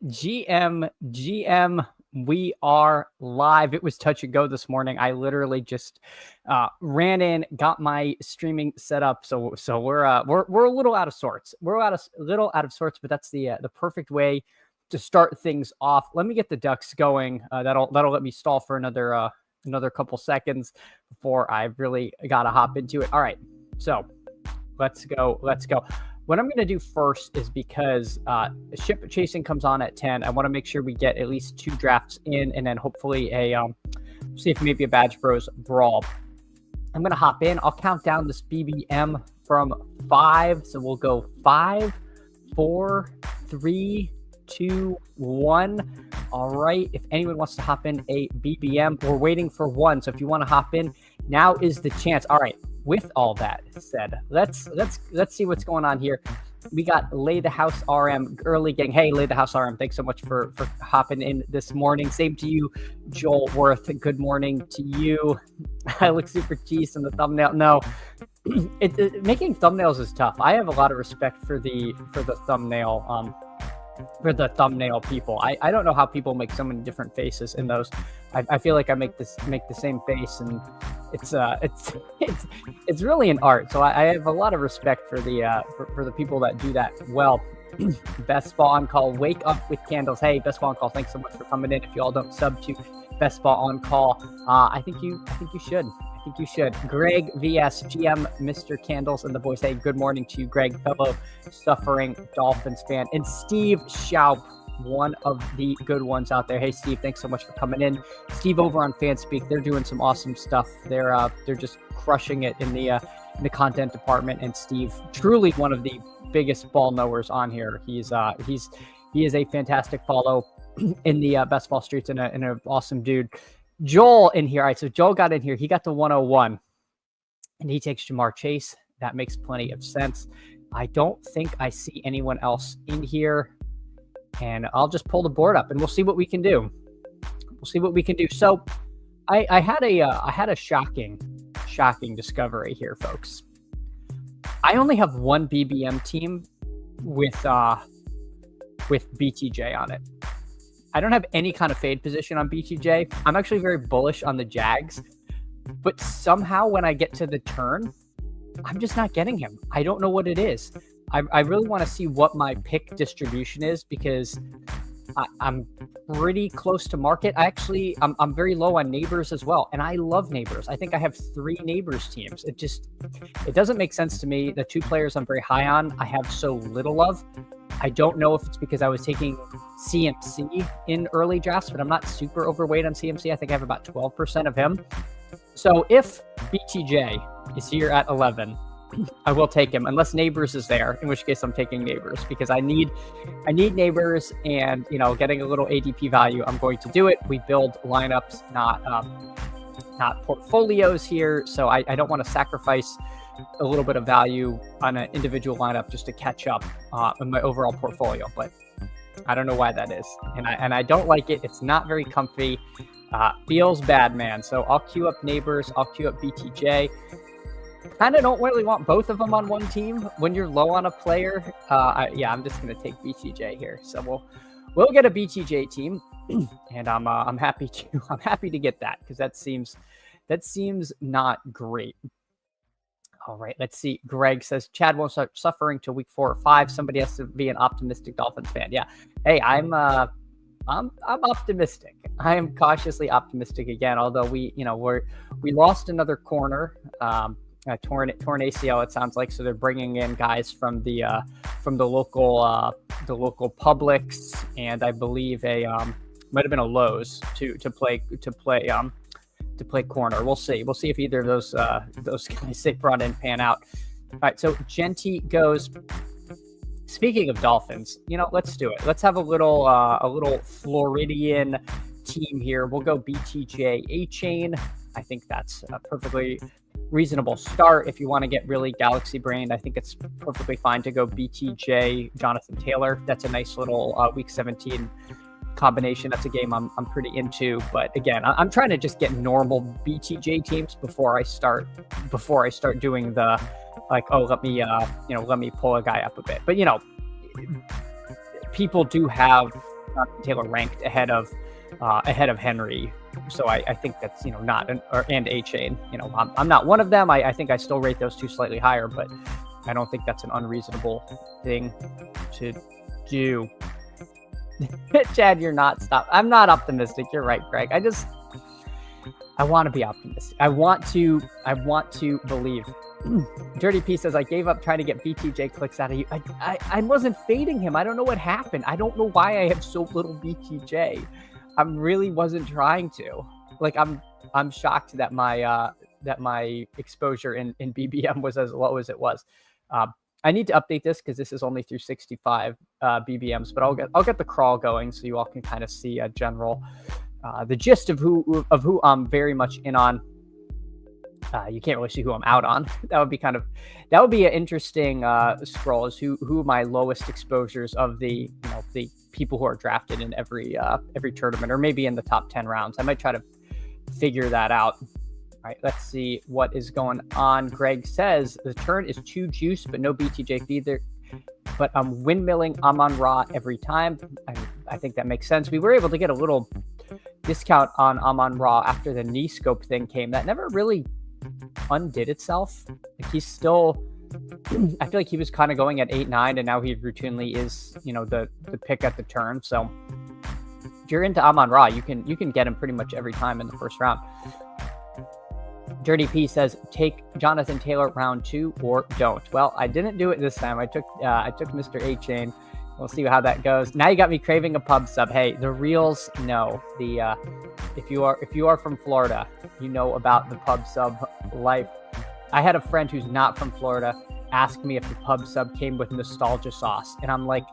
GM, we are live. It was touch and go this morning. I literally just ran in, got my streaming set up. So we're a little out of sorts. We're a little out of sorts, but that's the perfect way to start things off. Let me get the ducks going. That'll let me stall for another couple seconds before I really gotta hop into it. All right, so let's go. What I'm going to do first is because ship chasing comes on at 10. I want to make sure we get at least 2 drafts in, and then hopefully see if maybe a Badge Bros brawl. I'm going to hop in. I'll count down this BBM from 5. So we'll go 5, 4, 3, 2, 1. All right. If anyone wants to hop in a BBM, we're waiting for 1. So if you want to hop in, now is the chance. All right. With all that said, let's see what's going on here. We got Lay the House RM early gang. Hey, Lay the House RM, thanks so much for hopping in this morning. Same to you, Joel Worth. Good morning to you. I look super cheese in the thumbnail. No, making thumbnails is tough. I have a lot of respect for the thumbnail. For the thumbnail people, I don't know how people make so many different faces in those. I feel like I make the same face, and it's really an art. So I have a lot of respect for the people that do that well. Best Ball on Call, wake up with candles. Hey, Best Ball on Call, thanks so much for coming in. If you all don't sub to Best Ball on Call, I think you should. Greg VS GM, Mr. Candles, and the boys. Hey, good morning to you, Greg, fellow suffering Dolphins fan, and Steve Schaup, one of the good ones out there. Hey, Steve, thanks so much for coming in. Steve over on Fanspeak, they're doing some awesome stuff. They're just crushing it in the content department. And Steve, truly one of the biggest ball knowers on here. He is a fantastic follow in the best ball streets and an awesome dude. Joel in here. All right, so Joel got in here. He got to 101, and he takes Jamar Chase. That makes plenty of sense. I don't think I see anyone else in here, and I'll just pull the board up, and we'll see what we can do. So I had a shocking discovery here, folks. I only have one BBM team with BTJ on it. I don't have any kind of fade position on BTJ. I'm actually very bullish on the Jags, but somehow when I get to the turn, I'm just not getting him. I don't know what it is. I really want to see what my pick distribution is, because I'm pretty close to market. I'm very low on Neighbors as well, and I love Neighbors. I think I have 3 Neighbors teams. It doesn't make sense to me. The 2 players I'm very high on, I have so little of. I don't know if it's because I was taking CMC in early drafts, but I'm not super overweight on CMC. I think I have about 12% of him. So if BTJ is here at 11, I will take him, unless Neighbors is there, in which case I'm taking Neighbors, because I need Neighbors, and getting a little ADP value, I'm going to do it. We build lineups, not portfolios here, so I don't want to sacrifice a little bit of value on an individual lineup just to catch up in my overall portfolio, but I don't know why that is, and I don't like it. It's not very comfy. Feels bad, man. So I'll queue up Neighbors. I'll queue up BTJ. Kind of don't really want both of them on one team when you're low on a player. I'm just gonna take BTJ here. So we'll get a BTJ team, and I'm happy to get that, because that seems not great. All right, let's see. Greg says Chad won't start suffering till week 4 or 5. Somebody has to be an optimistic Dolphins fan. Yeah. Hey, I'm optimistic. I am cautiously optimistic again. Although we lost another corner, torn ACL. It sounds like, so they're bringing in guys from the local Publix, and I believe might have been a Lowe's to play corner. We'll see if either of those guys they brought in pan out. All right, so Genty goes. Speaking of Dolphins, let's do it. Let's have a little Floridian team here. We'll go BTJ A-Chain. I think that's a perfectly reasonable start. If you want to get really galaxy brained, I think it's perfectly fine to go BTJ Jonathan Taylor. That's a nice little week 17 combination. That's a game I'm pretty into, but again, I'm trying to just get normal BTJ teams before I start doing the let me pull a guy up a bit. But people do have Jonathan Taylor ranked ahead of Henry. So I think that's, not and A-Chain. I'm not one of them. I think I still rate those two slightly higher, but I don't think that's an unreasonable thing to do. Chad, you're not. Stop. I'm not optimistic. You're right, Greg. I want to be optimistic. I want to believe. Dirty P says, I gave up trying to get BTJ clicks out of you. I wasn't fading him. I don't know what happened. I don't know why I have so little BTJ. I really wasn't trying to. Like, I'm shocked that my exposure in BBM was as low as it was. I need to update this because this is only through 65 BBMs, but I'll get the crawl going so you all can kind of see a general the gist of who I'm very much in on. You can't really see who I'm out on. That would be an interesting scroll, is who my lowest exposures of the the people who are drafted in every tournament, or maybe in the top 10 rounds. I might try to figure that out. All right, let's see what is going on. Greg says the turn is too juice, but no BTJ either. But I'm windmilling Amon-Ra every time. I think that makes sense. We were able to get a little discount on Amon-Ra after the knee scope thing came. That never really undid itself. Like, he's still, I feel like he was kind of going at 8-9, and now he routinely is, the pick at the turn. So if you're into Amon-Ra, you can get him pretty much every time in the first round. Dirty P says, take Jonathan Taylor round 2 or don't. Well, I didn't do it this time. I took Mr. A-Chain. We'll see how that goes. Now you got me craving a pub sub. Hey, the reals know. If you are from Florida, you know about the pub sub life. I had a friend who's not from Florida ask me if the pub sub came with nostalgia sauce, and I'm like,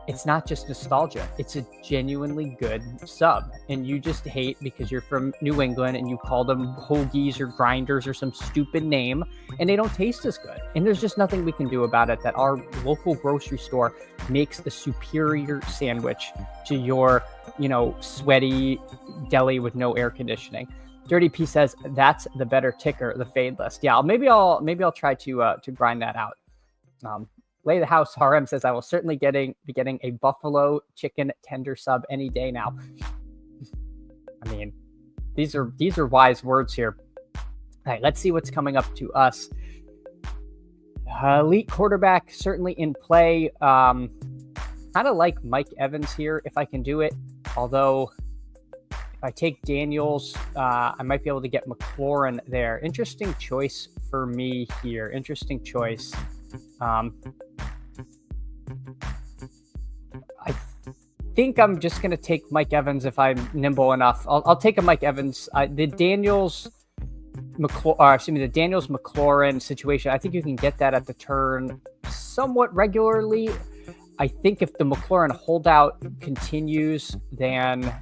it's not just nostalgia. It's a genuinely good sub. And you just hate because you're from New England and you call them hoagies or grinders or some stupid name, and they don't taste as good. And there's just nothing we can do about it, that our local grocery store makes a superior sandwich to your, sweaty deli with no air conditioning. Dirty P says, that's the better ticker, the fade list. Yeah, maybe I'll try to grind that out. Lay the House Harem says, I will certainly be getting a buffalo chicken tender sub any day now. I mean, these are wise words here. All right, let's see what's coming up to us. Elite quarterback certainly in play. Kind of like Mike Evans here if I can do it. Although if I take Daniels, I might be able to get McLaurin there. Interesting choice for me here. Interesting choice. I think I'm just going to take Mike Evans if I'm nimble enough. I'll take a Mike Evans. The Daniels McLaurin situation, I think you can get that at the turn somewhat regularly. I think if the McLaurin holdout continues, then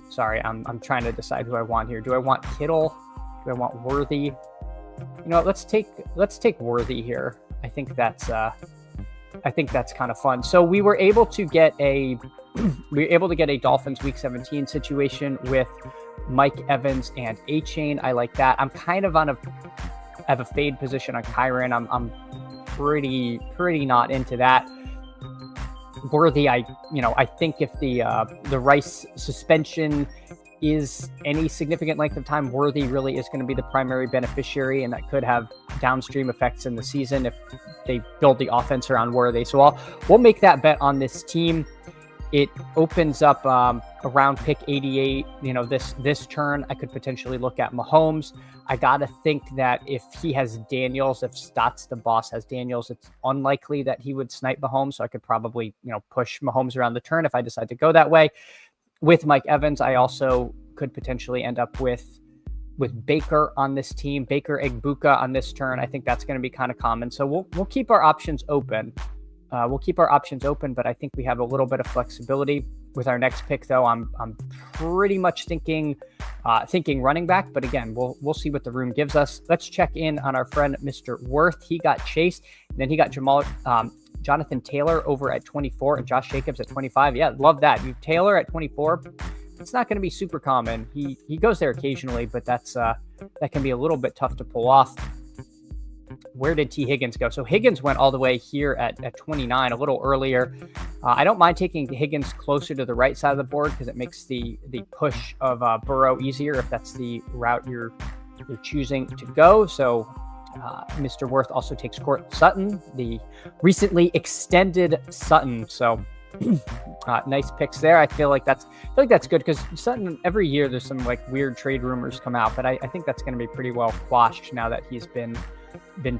sorry, I'm trying to decide who I want here. Do I want Kittle? Do I want Worthy? Let's take Worthy here. I think that's kind of fun. So we were able to get a Dolphins Week 17 situation with Mike Evans and A-Chain. I like that. I'm kind of I have a fade position on Kyron. I'm pretty not into that. Worthy, I think if the Rice suspension is any significant length of time, Worthy really is going to be the primary beneficiary, and that could have downstream effects in the season if they build the offense around Worthy. So we'll make that bet on this team. It opens up around pick 88. This turn, I could potentially look at Mahomes. I gotta think that if he has Daniels, if Stotts the boss has Daniels, it's unlikely that he would snipe Mahomes. So I could probably push Mahomes around the turn if I decide to go that way. With Mike Evans, I also could potentially end up with Baker on this team, Baker Egbuka on this turn. I think that's going to be kind of common. So we'll keep our options open. But I think we have a little bit of flexibility with our next pick, though. I'm pretty much thinking running back, but again, we'll see what the room gives us. Let's check in on our friend Mr. Worth. He got Chase, and then he got Jonathan Taylor over at 24 and Josh Jacobs at 25. Yeah, love that. You Taylor at 24. It's not going to be super common. He goes there occasionally, but that can be a little bit tough to pull off. where did T. Higgins go? So Higgins went all the way here at 29, a little earlier. I don't mind taking Higgins closer to the right side of the board because it makes the push of Burrow easier if that's the route you're choosing to go. So Mr. Worth also takes Court Sutton, the recently extended Sutton. So nice picks there. I feel like that's good because Sutton, every year there's some like weird trade rumors come out, but I think that's going to be pretty well quashed now that he's been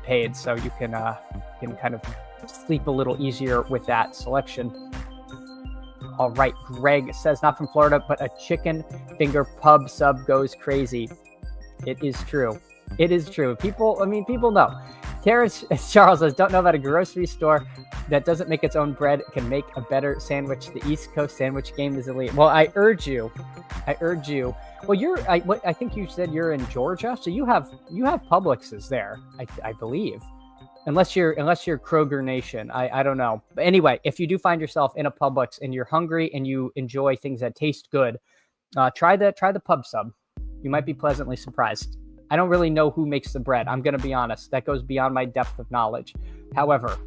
paid. So you can kind of sleep a little easier with that selection. All right, Greg says not from Florida, but a chicken finger pub sub goes crazy. It is true. It is true. People know. Terrence Charles says, don't know about a grocery store that doesn't make its own bread can make a better sandwich. The East Coast sandwich game is elite. Well, I urge you. Well, I think you said you're in Georgia, so you have Publix's there, I believe. Unless you're Kroger Nation, I don't know. But anyway, if you do find yourself in a Publix and you're hungry and you enjoy things that taste good, try the pub sub. You might be pleasantly surprised. I don't really know who makes the bread. I'm going to be honest. That goes beyond my depth of knowledge. However,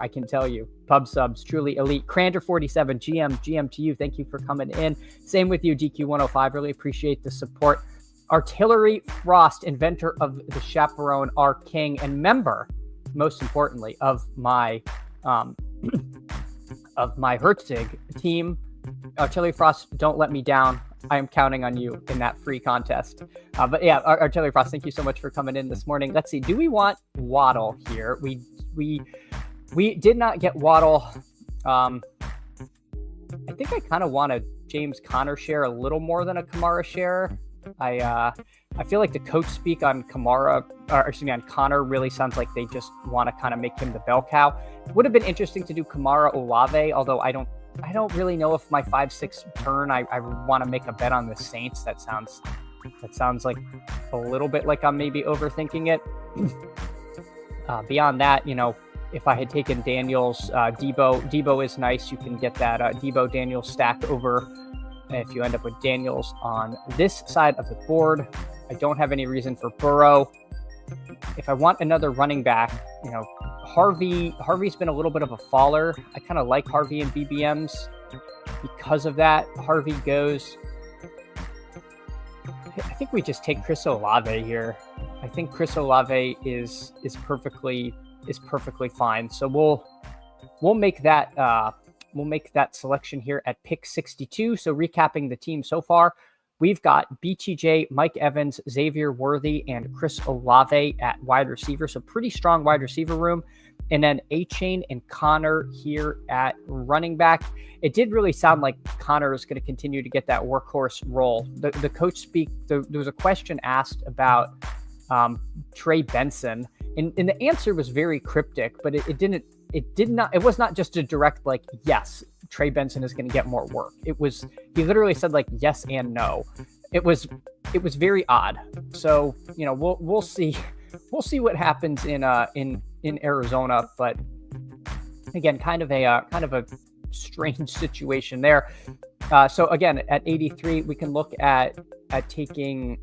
I can tell you, pub subs, truly elite. Crander47, GM to you. Thank you for coming in. Same with you, DQ105. Really appreciate the support. Artillery Frost, inventor of the Chaperone, our king, and member, most importantly, of my Herzig team. Artillery Frost, don't let me down. I am counting on you in that free contest. But yeah, Artillery Frost, thank you so much for coming in this morning. Let's see. Do we want Waddle here? We did not get Waddle. I think I kind of want a James Conner share a little more than a Kamara share. I feel like the coach speak on on Conner really sounds like they just want to kind of make him the bell cow. Would have been interesting to do Kamara Olave, although I don't really know if my 5-6 turn, I want to make a bet on the Saints. That sounds like a little bit like I'm maybe overthinking it. Beyond that, if I had taken Daniels, Debo is nice. You can get that Debo Daniels stack over if you end up with Daniels on this side of the board. I don't have any reason for Burrow. If I want another running back, Harvey's been a little bit of a faller. I kind of like Harvey in BBMs because of that. Harvey goes. I think we just take Chris Olave here. I think Chris Olave is perfectly fine. So we'll make that selection here at pick 62. So recapping the team so far, we've got BTJ, Mike Evans, Xavier Worthy, and Chris Olave at wide receiver. So pretty strong wide receiver room. And then A-Chain and Connor here at running back. It did really sound like Connor is going to continue to get that workhorse role. The coach there was a question asked about Trey Benson, and the answer was very cryptic, but it was not just a direct like, yes, Trey Benson is going to get more work. He literally said like yes and no. It was very odd. So, we'll see what happens in Arizona, but again, kind of a strange situation there. So again, at 83, we can look at taking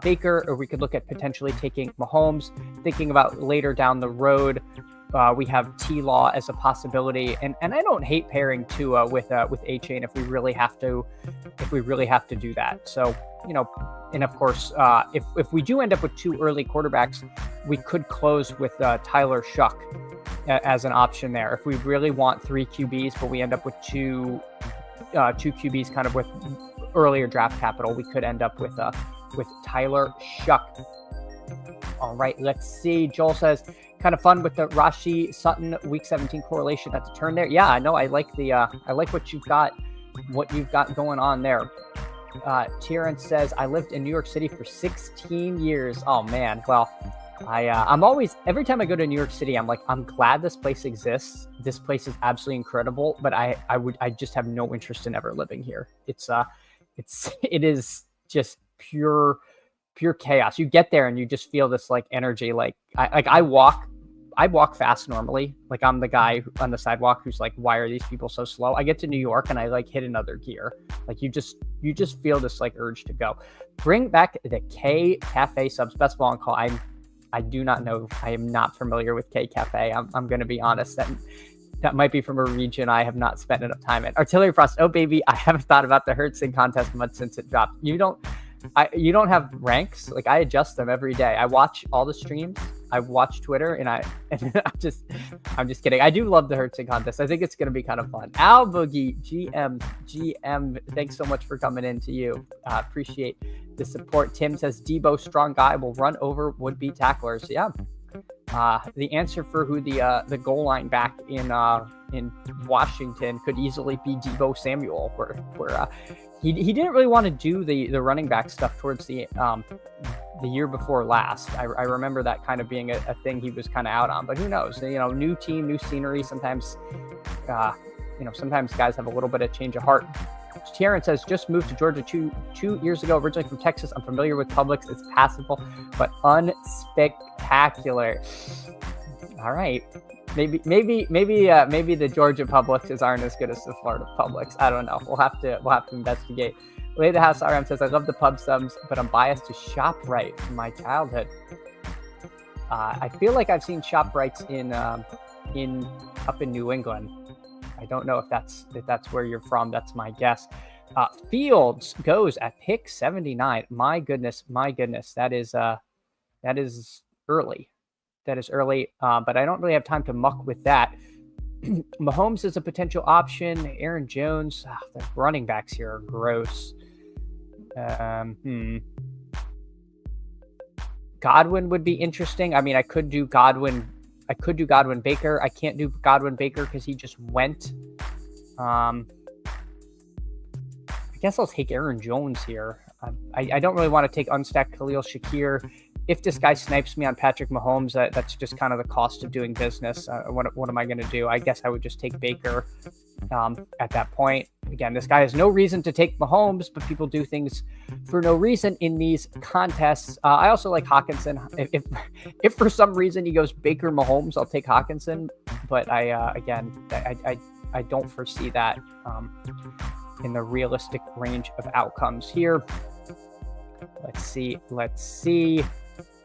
Baker, or we could look at potentially taking Mahomes. Thinking about later down the road, we have T-Law as a possibility, and I don't hate pairing Tua with A-Chain if we really have to do that. So, and of course, if we do end up with two early quarterbacks, we could close with Tyler Shuck as an option there. If we really want three QBs, but we end up with two QBs kind of with earlier draft capital, we could end up with Tyler Shuck. All right, let's see. Joel says, kind of fun with the Rashi Sutton week 17 correlation at the turn there. Yeah, I know. I like what you've got going on there. Terrence says, I lived in New York City for 16 years. Oh man. Well, I'm always, every time I go to New York City, I'm like, I'm glad this place exists. This place is absolutely incredible, but I just have no interest in ever living here. It is just pure chaos. You get there and you just feel this like energy. Like I walk fast normally. Like I'm the guy on the sidewalk who's like, why are these people so slow? I get to New York and I like hit another gear. Like you just feel this like urge to go. Bring back the K Cafe subs. Best Ball and Call. I do not know. I am not familiar with K Cafe. I'm going to be honest. That might be from a region I have not spent enough time in. Artillery Frost. Oh, baby. I haven't thought about the Hertzing contest much since it dropped. You don't have ranks. Like, I adjust them every day. I watch all the streams. I watch Twitter, and I'm just kidding. I do love the Hertzing contest. I think it's going to be kind of fun. Al Boogie, GM, thanks so much for coming in to you. Appreciate the support. Tim says, Debo, strong guy, will run over would-be tacklers. Yeah. The answer for who the goal line back in Washington could easily be Debo Samuel, where he didn't really want to do the running back stuff towards the year before last. I remember that kind of being a thing he was kind of out on, but who knows? New team, new scenery. Sometimes, sometimes guys have a little bit of change of heart. Taryn says, just moved to Georgia two years ago, originally from Texas. I'm familiar with Publix. It's passable, but unspectacular. All right. Maybe the Georgia Publixes aren't as good as the Florida Publix. I don't know. We'll have to investigate. Lay the House RM says, I love the pub subs, but I'm biased to ShopRite from my childhood. I feel like I've seen ShopRites up in New England. I don't know if that's where you're from. That's my guess. Fields goes at pick 79. My goodness. That is early. That is early. But I don't really have time to muck with that. Mahomes is a potential option. Aaron Jones. The running backs here are gross. Godwin would be interesting. I mean, I could do Godwin Baker. I can't do Godwin Baker because he just went. I guess I'll take Aaron Jones here. I don't really want to take unstacked Khalil Shakir. If this guy snipes me on Patrick Mahomes, that's just kind of the cost of doing business. What am I going to do? I guess I would just take Baker at that point. Again, this guy has no reason to take Mahomes, but people do things for no reason in these contests. I also like Hawkinson. If for some reason he goes Baker Mahomes, I'll take Hawkinson. But I don't foresee that in the realistic range of outcomes here. Let's see.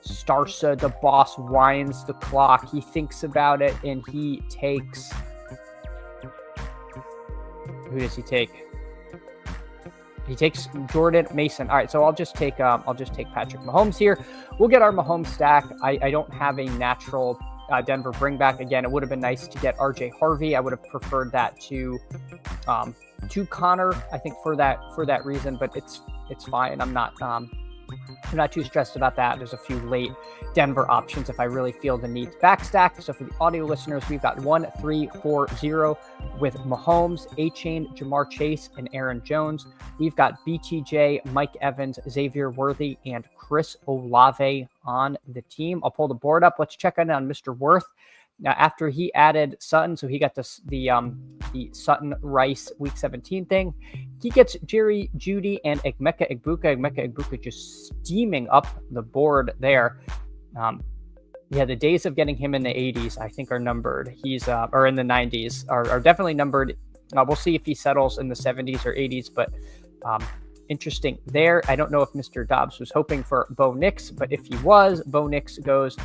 Starsa, the boss, winds the clock. He thinks about it, and he takes... Who does he take? He takes Jordan Mason. All right, so I'll just take Patrick Mahomes here. We'll get our Mahomes stack. I don't have a natural Denver bring back. Again, it would have been nice to get RJ Harvey. I would have preferred that to Connor, I think, for that reason, but it's fine. I'm not too stressed about that. There's a few late Denver options if I really feel the need to backstack. So for the audio listeners, we've got 1-3-4-0 with Mahomes, A-Chain, Jamar Chase, and Aaron Jones. We've got BTJ, Mike Evans, Xavier Worthy, and Chris Olave on the team. I'll pull the board up. Let's check in on Mr. Worth. Now, after he added Sutton, so he got the Sutton Rice Week 17 thing, he gets Jerry Jeudy and Emeka Egbuka just steaming up the board there. The days of getting him in the 80s, I think, are numbered. He's or in the 90s are definitely numbered. We'll see if he settles in the 70s or 80s, but interesting there. I don't know if Mr. Dobbs was hoping for Bo Nix, but if he was, Bo Nix goes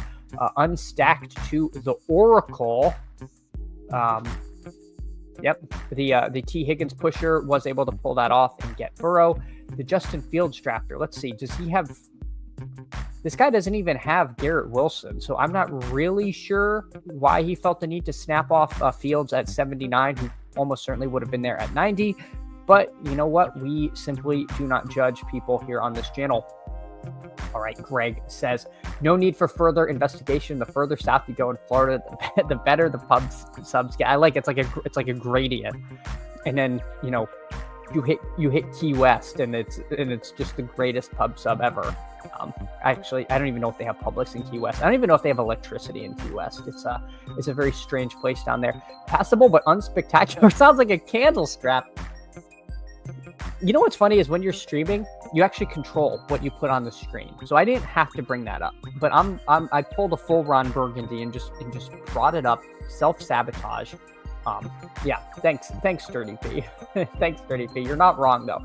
unstacked to the Oracle. The T. Higgins pusher was able to pull that off and get Burrow. The Justin Fields drafter. Let's see. Does he have... This guy doesn't even have Garrett Wilson, so I'm not really sure why he felt the need to snap off Fields at 79, who almost certainly would have been there at 90. But you know what? We simply do not judge people here on this channel. All right, Greg says, no need for further investigation. The further south you go in Florida, the better the pub subs get. I like it's like a gradient, and then you hit Key West, and it's just the greatest pub sub ever. Actually, I don't even know if they have Publix in Key West. I don't even know if they have electricity in Key West. It's a very strange place down there. Passable but unspectacular. Sounds like a candle strap. You know what's funny is when you're streaming, you actually control what you put on the screen. So I didn't have to bring that up, but I pulled a full Ron Burgundy and just brought it up. Self-sabotage. Thanks Sturdy P. Thanks Sturdy P. You're not wrong though.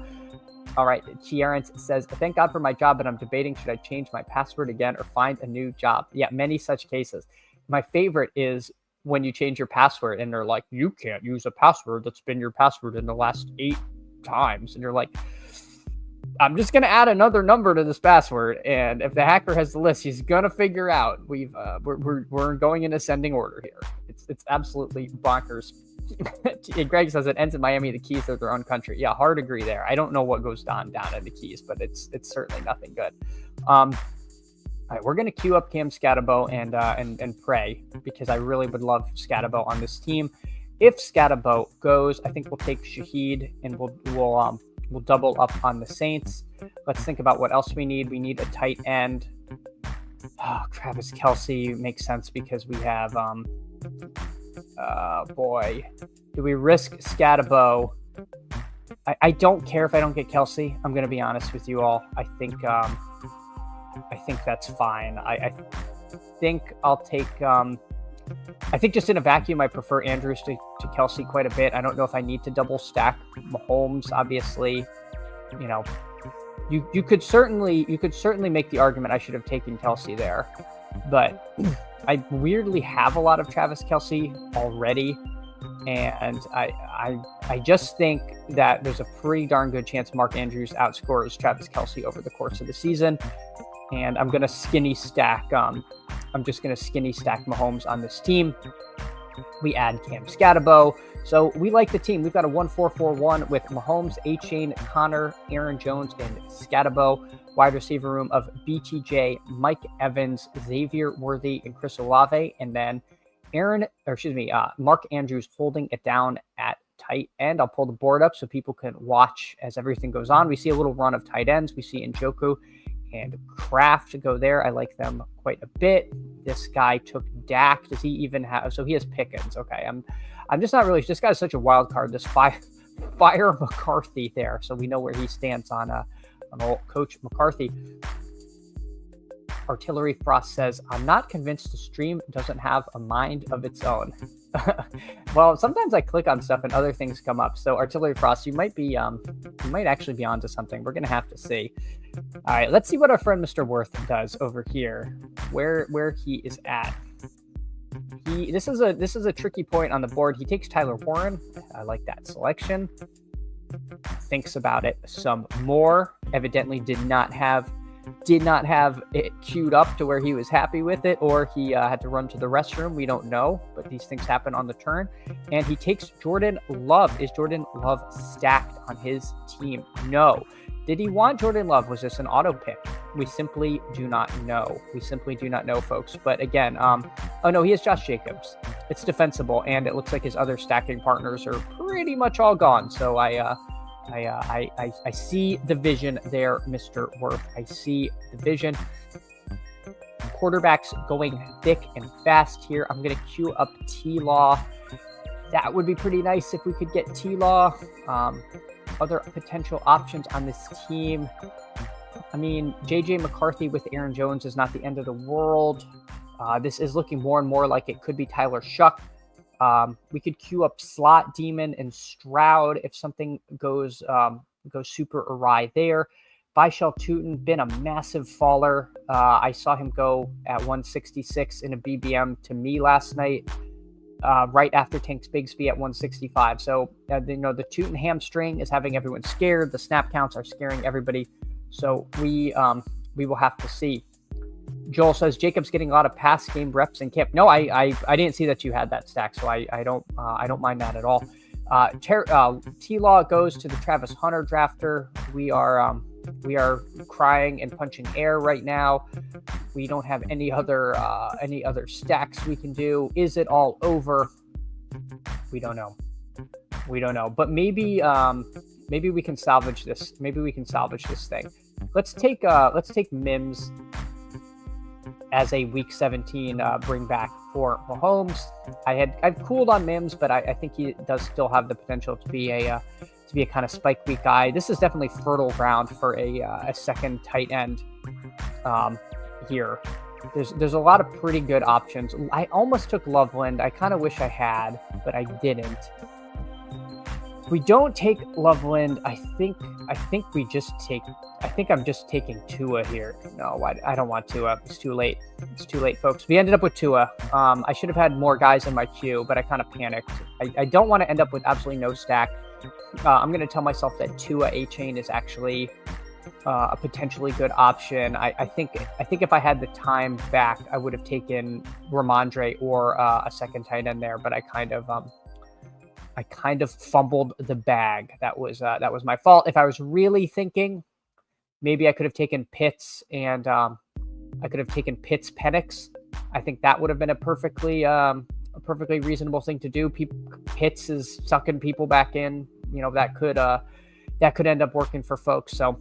All right. Kieran says, thank God for my job, but I'm debating, should I change my password again or find a new job? Yeah, many such cases. My favorite is when you change your password and they're like, you can't use a password that's been your password in the last 8 times. And you're like, I'm just going to add another number to this password. And if the hacker has the list, he's going to figure out we're going in ascending order here. It's absolutely bonkers. Greg says it ends in Miami. The Keys are their own country. Yeah, hard agree there. I don't know what goes down in the Keys, but it's certainly nothing good. All right, we're going to queue up Cam Scatabo and pray, because I really would love Scatabo on this team. If Scatabo goes, I think we'll take Shaheed and we'll double up on the Saints. Let's think about what else we need. We need a tight end. Travis Kelce makes sense because we have do we risk Scatabo? I don't care if I don't get Kelce. I'm going to be honest with you all. I think that's fine. I think I'll take. I think just in a vacuum, I prefer Andrews to Kelce quite a bit. I don't know if I need to double stack Mahomes. Obviously, you could certainly make the argument I should have taken Kelce there, but I weirdly have a lot of Travis Kelce already, and I just think that there's a pretty darn good chance Mark Andrews outscores Travis Kelce over the course of the season, and I'm gonna skinny stack. I'm just going to skinny stack Mahomes on this team. We add Cam Scatabo. So we like the team. We've got a 1-4-4-1 with Mahomes, A-Chain, Connor, Aaron Jones, and Scatabo. Wide receiver room of BTJ, Mike Evans, Xavier Worthy, and Chris Olave. And then Mark Andrews holding it down at tight end. I'll pull the board up so people can watch as everything goes on. We see a little run of tight ends. We see Njoku and Kraft go there. I like them quite a bit. This guy took Dak. Does he even have? So he has Pickens. Okay, I'm just not really. This guy's such a wild card. This fire McCarthy there. So we know where he stands on old Coach McCarthy. Artillery Frost says, I'm not convinced the stream doesn't have a mind of its own. Well, sometimes I click on stuff and other things come up. So Artillery Frost, you might actually be onto something. We're going to have to see. All right, let's see what our friend Mr. Worth does over here, where he is at. This is a tricky point on the board. He takes Tyler Warren. I like that selection. Thinks about it some more. Evidently did not have it queued up to where he was happy with it, or he had to run to the restroom. We don't know, but these things happen on the turn. And he takes Jordan Love. Is Jordan Love stacked on his team? No. Did he want Jordan Love? Was this an auto pick? We simply do not know. Folks. But again, oh no, he has Josh Jacobs. It's defensible, and it looks like his other stacking partners are pretty much all gone. So I see the vision there, Mr. Worth. I see the vision. Quarterbacks going thick and fast here. I'm going to queue up T-Law. That would be pretty nice if we could get T-Law. Other potential options on this team. I mean, J.J. McCarthy with Aaron Jones is not the end of the world. This is looking more and more like it could be Tyler Shuck. We could queue up Slot Demon and Stroud if something goes super awry there. Byshell Tootin, been a massive faller. I saw him go at 166 in a BBM to me last night, right after Tanks Bigsby at 165. So, the Tootin hamstring is having everyone scared. The snap counts are scaring everybody. So we will have to see. Joel says Jacob's getting a lot of pass game reps in camp. No, I didn't see that you had that stack, so I don't mind that at all. T-Law goes to the Travis Hunter drafter. We are crying and punching air right now. We don't have any other stacks we can do. Is it all over? We don't know. But maybe we can salvage this. Maybe we can salvage this thing. Let's take Mims as a week 17 bring back for Mahomes. I've cooled on Mims, but I think he does still have the potential to be a kind of spike week guy. This is definitely fertile ground for a second tight end here. There's a lot of pretty good options. I almost took Loveland. I kind of wish I had, but I didn't. we don't take Loveland, I think we just take. I think I'm just taking Tua here. No, I don't want Tua. It's too late. It's too late, folks. We ended up with Tua. I should have had more guys in my queue, but I kind of panicked. I don't want to end up with absolutely no stack. I'm going to tell myself that Tua A-Chain is actually a potentially good option. I think if I had the time back, I would have taken Ramondre or a second tight end there, but I kind of fumbled the bag. That was my fault. If I was really thinking, maybe I could have taken Pitts and I could have taken Pitts Penix. I think that would have been a perfectly reasonable thing to do. Pitts is sucking people back in. That could end up working for folks. So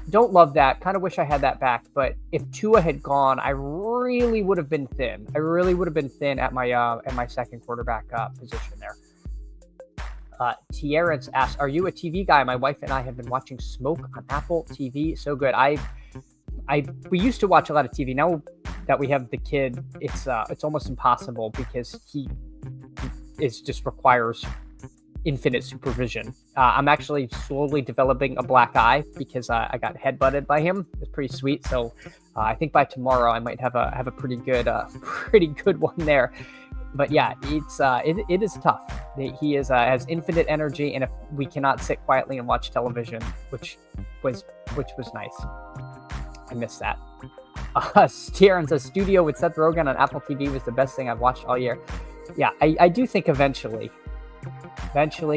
don't love that. Kind of wish I had that back. But if Tua had gone, I really would have been thin. At my second quarterback position there. Tierrence asks, "Are you a TV guy? My wife and I have been watching Smoke on Apple TV. So good. We used to watch a lot of TV. Now that we have the kid, it's almost impossible because he just requires infinite supervision. I'm actually slowly developing a black eye because I got headbutted by him. It's pretty sweet. So I think by tomorrow I might have a pretty good one there. But yeah, it is tough. He has infinite energy, and if we cannot sit quietly and watch television, which was nice. I miss that. Steer says, "Studio with Seth Rogen on Apple TV was the best thing I've watched all year." Yeah, I do think eventually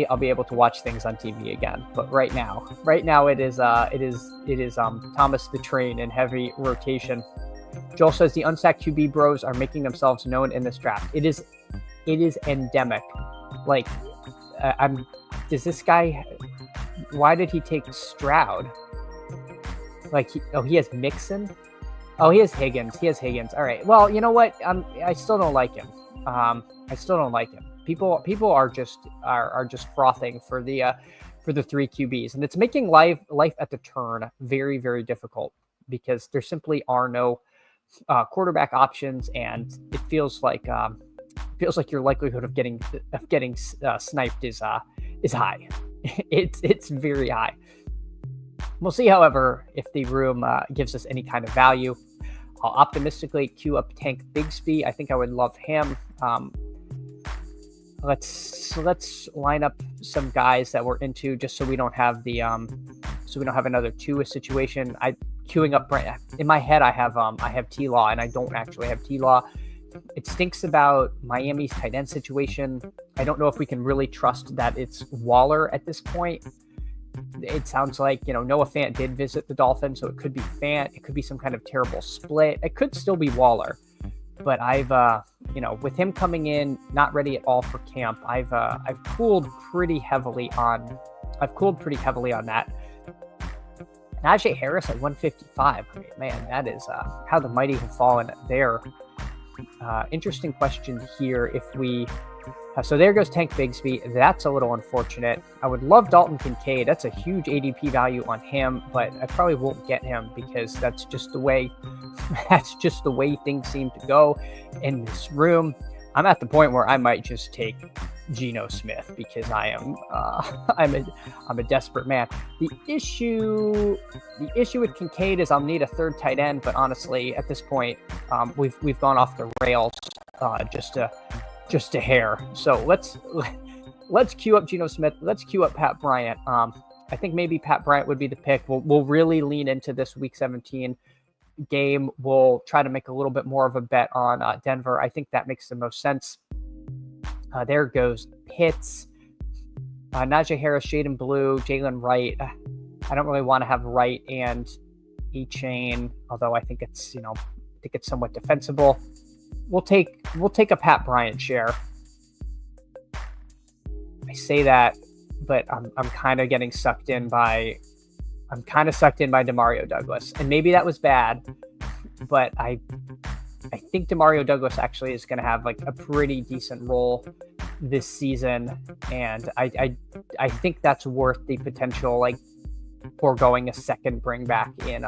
I'll be able to watch things on TV again. But right now it is Thomas the Train in heavy rotation. Joel says the unsacked QB bros are making themselves known in this draft. It is endemic. Like, does this guy? Why did he take Stroud? Like, he has Mixon. Oh, he has Higgins. All right. Well, you know what? I still don't like him. People are just frothing for the 3 QBs, and it's making life at the turn very, very difficult because there simply are no quarterback options, and it feels like your likelihood of getting sniped is high. It's very high. We'll see, however, if the room gives us any kind of value. I'll optimistically queue up Tank Bigsby. I think I would love him. Let's line up some guys that we're into, just so we don't have another Tua situation. Queuing up in my head. I have T-Law, and I don't actually have T-Law. It stinks about Miami's tight end situation. I don't know if we can really trust that it's Waller at this point. It sounds like, Noah Fant did visit the Dolphins, so it could be Fant. It could be some kind of terrible split. It could still be Waller. But I've, with him coming in, not ready at all for camp, I've cooled pretty heavily on that. Najee Harris at 155. I mean, man, that is how the mighty have fallen there. Interesting question here. So there goes Tank Bigsby. That's a little unfortunate. I would love Dalton Kincaid. That's a huge ADP value on him, but I probably won't get him because that's just the way things seem to go in this room. I'm at the point where I might just take Geno Smith because I'm a desperate man. The issue with Kincaid is I'll need a third tight end, but honestly, at this point, we've gone off the rails just a hair. So let's queue up Geno Smith. Let's queue up Pat Bryant. I think maybe Pat Bryant would be the pick. We'll really lean into this Week 17 game. We'll try to make a little bit more of a bet on Denver. I think that makes the most sense. There goes Pitts, Najee Harris, Jaden Blue, Jalen Wright. I don't really want to have Wright and E-Chain, although I think it's somewhat defensible. We'll take a Pat Bryant share. I say that, but I'm kind of getting sucked in by Demario Douglas, and maybe that was bad, but I think Demario Douglas actually is going to have like a pretty decent role this season, and I think that's worth the potential, like foregoing a second bring back in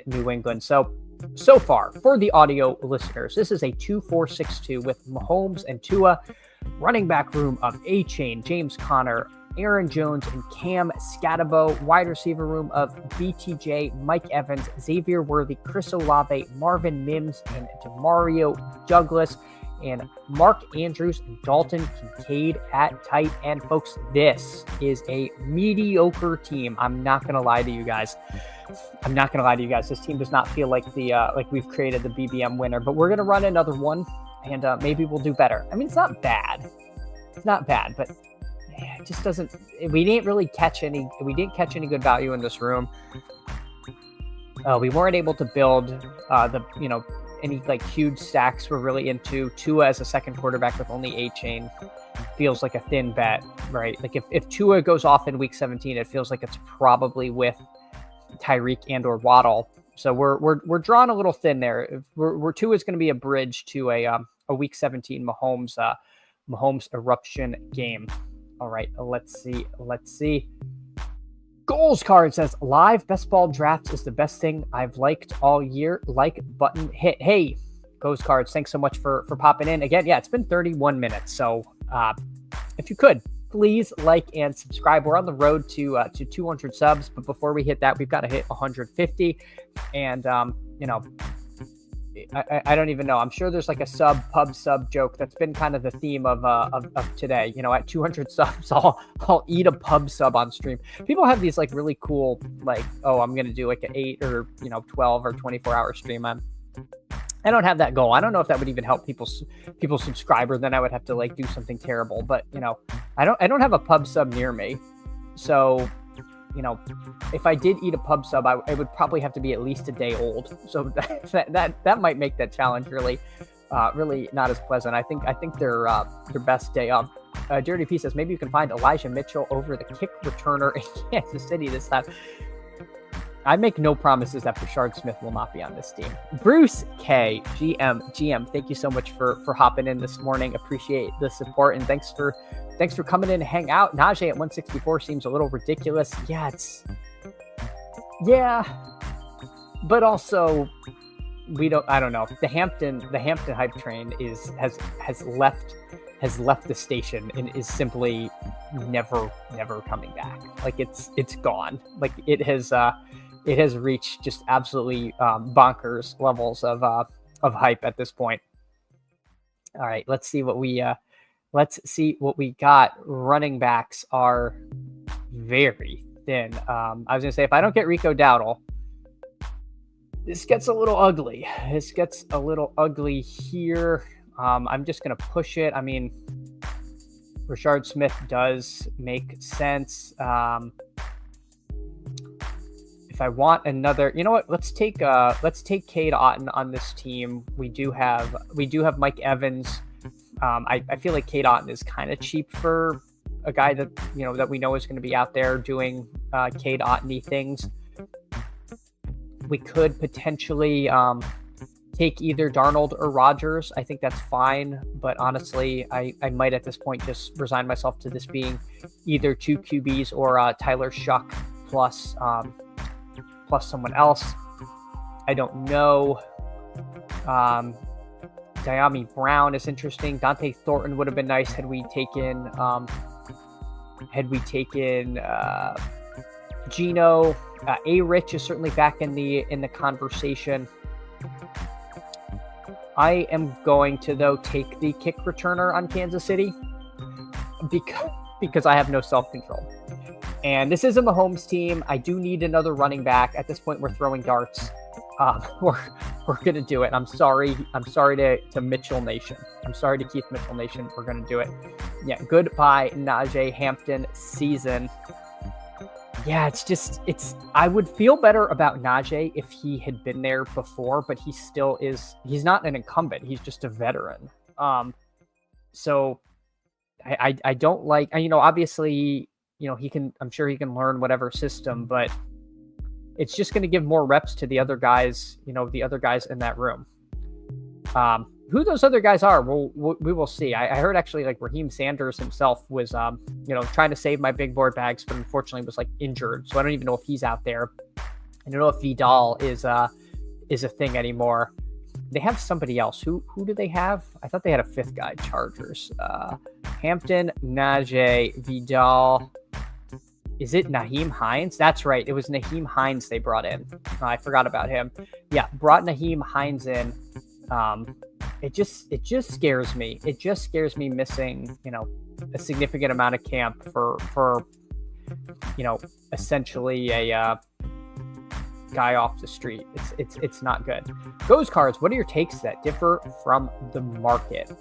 New England. So far, for the audio listeners, this is a 2-4-6-2 with Mahomes and Tua, running back room of A-Chain, James Conner, Aaron Jones and Cam Scatabo. Wide receiver room of BTJ, Mike Evans, Xavier Worthy, Chris Olave, Marvin Mims, and DeMario Douglas, and Mark Andrews and Dalton Kincaid at tight end. Folks, this is a mediocre team. I'm not going to lie to you guys. This team does not feel like like we've created the BBM winner, but we're going to run another one, and maybe we'll do better. I mean, it's not bad. But it just doesn't. We didn't catch any good value in this room. We weren't able to build any like huge stacks we're really into. Tua as a second quarterback with only A-Chain feels like a thin bet, right? Like if Tua goes off in week 17, it feels like it's probably with Tyreek and or Waddle. So we're drawn a little thin there. Tua is going to be a bridge to a week 17 Mahomes eruption game. All right, let's see. Goals card says live best ball drafts is the best thing I've liked all year. Like button hit. Hey, Goals cards, thanks so much for popping in again. Yeah, it's been 31 minutes. So if you could please like and subscribe. We're on the road to 200 subs, but before we hit that, we've got to hit 150. And I don't even know. I'm sure there's like a pub sub joke that's been kind of the theme of today. At 200 subs, I'll eat a pub sub on stream. People have these like really cool, like, oh, I'm gonna do like an 8 or 12 or 24-hour stream. I don't have that goal. I don't know if that would even help people subscriber. Then I would have to like do something terrible. But I don't have a pub sub near me, so. If I did eat a pub sub, it would probably have to be at least a day old. So that might make that challenge really not as pleasant. I think their best day of. Dirty P says maybe you can find Elijah Mitchell over the kick returner in Kansas City this time. I make no promises that Rashard Smith will not be on this team. Bruce K, GM, thank you so much for hopping in this morning. Appreciate the support, and thanks for coming in to hang out. Najee at 164 seems a little ridiculous. But also I don't know. The Hampton hype train has left the station and is simply never coming back. Like it's gone. Like it has reached just absolutely bonkers levels of hype at this point. All right, let's see what we got. Running backs are very thin. I was gonna say, if I don't get Rico Dowdle, this gets a little ugly. Here. I'm just gonna push it. I mean, Rashard Smith does make sense. If I want another, you know what? Let's take Cade Otton on this team. We do have Mike Evans. I feel like Cade Otton is kind of cheap for a guy that we know is going to be out there doing Cade Otton-y things. We could potentially take either Darnold or Rodgers. I think that's fine, but honestly, I might at this point just resign myself to this being either 2 QBs or Tyler Shuck plus someone else. I don't know. Diami Brown is interesting. Dante Thornton would have been nice had we taken Gino. A-Rich is certainly back in the conversation. I am going to, though, take the kick returner on Kansas City because I have no self-control. And this is a Mahomes team. I do need another running back. At this point, we're throwing darts. We're gonna do it. I'm sorry to Mitchell Nation. I'm sorry to Keith Mitchell Nation. We're gonna do it. Yeah, goodbye Najee Hampton season. Yeah, I would feel better about Najee if he had been there before, but he still is. He's not an incumbent. He's just a veteran. So I don't like. Obviously, I'm sure he can learn whatever system, but it's just going to give more reps to the other guys, the other guys in that room. Who those other guys are, we will see. I heard actually like Raheem Sanders himself was, trying to save my big board bags, but unfortunately was like injured. So I don't even know if he's out there. I don't know if Vidal is a thing anymore. They have somebody else. Who do they have? I thought they had a fifth guy, Chargers. Hampton, Najee, Vidal. Is it Nyheim Hines? That's right. It was Nyheim Hines they brought in. I forgot about him. Yeah, brought Nyheim Hines in. It just scares me. It just scares me missing, a significant amount of camp for essentially a guy off the street. It's not good. Those cards, what are your takes that differ from the market?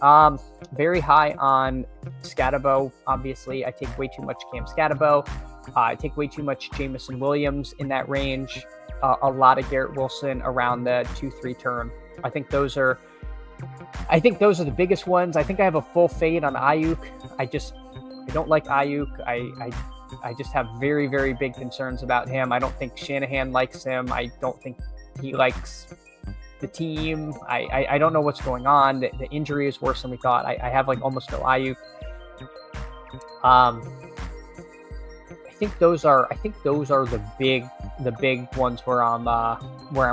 Very high on Scatabo. Obviously, I take way too much Cam Scatabo. I take way too much Jamison Williams in that range. A lot of Garrett Wilson around the 2-3 turn. I think those are the biggest ones. I think I have a full fade on Ayuk. I don't like Ayuk. I just have very, very big concerns about him. I don't think Shanahan likes him. I don't think he likes the team. I don't know what's going on. The injury is worse than we thought. I have like almost no Ayuk. I think those are the big ones where I'm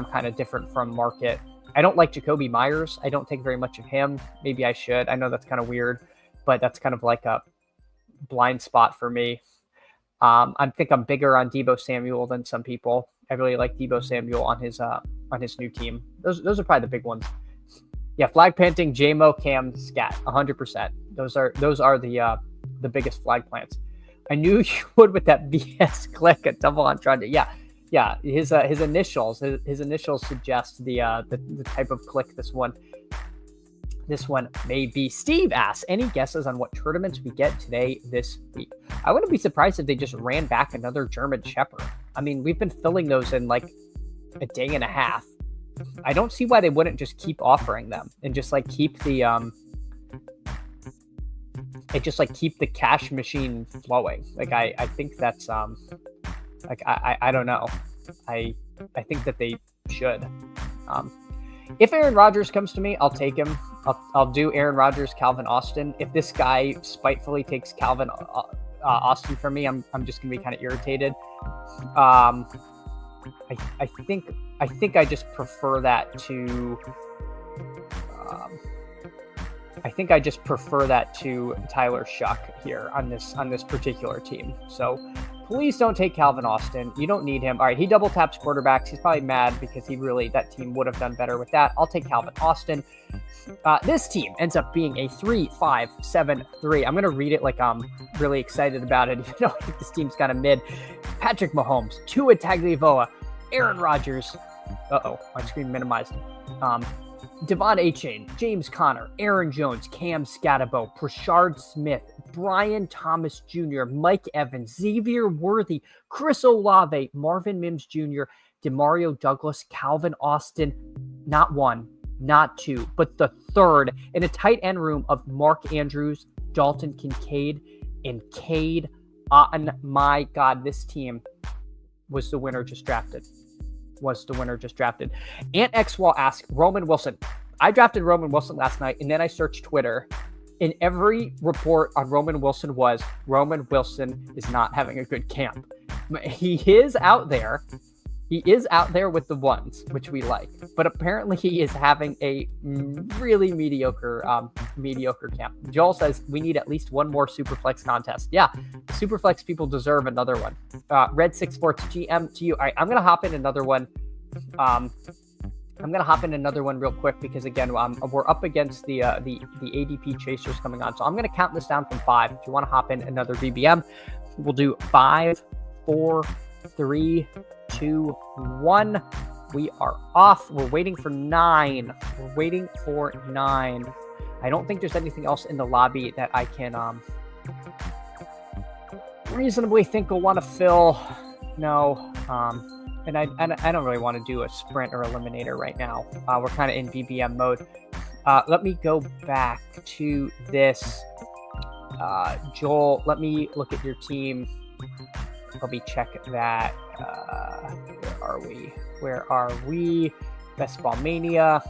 kind of different from market. I don't like Jacoby Myers. I don't think very much of him. Maybe I should. I know that's kind of weird, but that's kind of like a blind spot for me. I think I'm bigger on Deebo Samuel than some people. I really like Deebo Samuel on his new team. Those are probably the big ones. Yeah, flag planting, JMO, Cam, Scat, 100%. Those are the biggest flag plants. I knew you would with that BS click at double entendre. Yeah. His initials suggest the type of click this one may be. Steve asks, any guesses on what tournaments we get this week? I wouldn't be surprised if they just ran back another German Shepherd. I mean, we've been filling those in like a day and a half. I don't see why they wouldn't just keep offering them and just like keep the keep the cash machine flowing. Like I think that's I don't know. I think that they should. If Aaron Rodgers comes to me, I'll take him. I'll do Aaron Rodgers, Calvin Austin. If this guy spitefully takes Calvin Austin from me, I'm just gonna be kind of irritated. I think I just prefer that to. I think I just prefer that to Tyler Shuck here on this particular team. So please don't take Calvin Austin. You don't need him. All right, he double taps quarterbacks. He's probably mad because that team would have done better with that. I'll take Calvin Austin. This team ends up being a 3-5-7-3. I'm going to read it like I'm really excited about it, even though I think this team's kind of mid. Patrick Mahomes, Tua Tagovailoa, Aaron Rodgers. My screen minimized. Devon Achane, James Conner, Aaron Jones, Cam Scatabo, Prashard Smith, Brian Thomas Jr., Mike Evans, Xavier Worthy, Chris Olave, Marvin Mims Jr., Demario Douglas, Calvin Austin, not one, not two, but the third in a tight end room of Mark Andrews, Dalton Kincaid, and Cade Otton. My God, this team was the winner just drafted. Ant Xwall asks, Roman Wilson. I drafted Roman Wilson last night, and then I searched Twitter, and every report on Roman Wilson was Roman Wilson is not having a good camp. He is out there. He is out there with the ones, which we like. But apparently he is having a really mediocre camp. Joel says we need at least one more Superflex contest. Yeah, Superflex people deserve another one. Red 6 Sports GM to you. All right, I'm going to hop in another one. Real quick because, again, we're up against the ADP chasers coming on. So I'm going to count this down from 5. If you want to hop in another VBM, we'll do 5, 4, 3, 2, 1. We are off. We're waiting for 9. I don't think there's anything else in the lobby that I can reasonably think will want to fill. No. And I don't really want to do a sprint or eliminator right now. We're kind of in VBM mode. Let me go back to this. Joel, let me look at your team. Let me check that. Where are we? Best Ball Mania.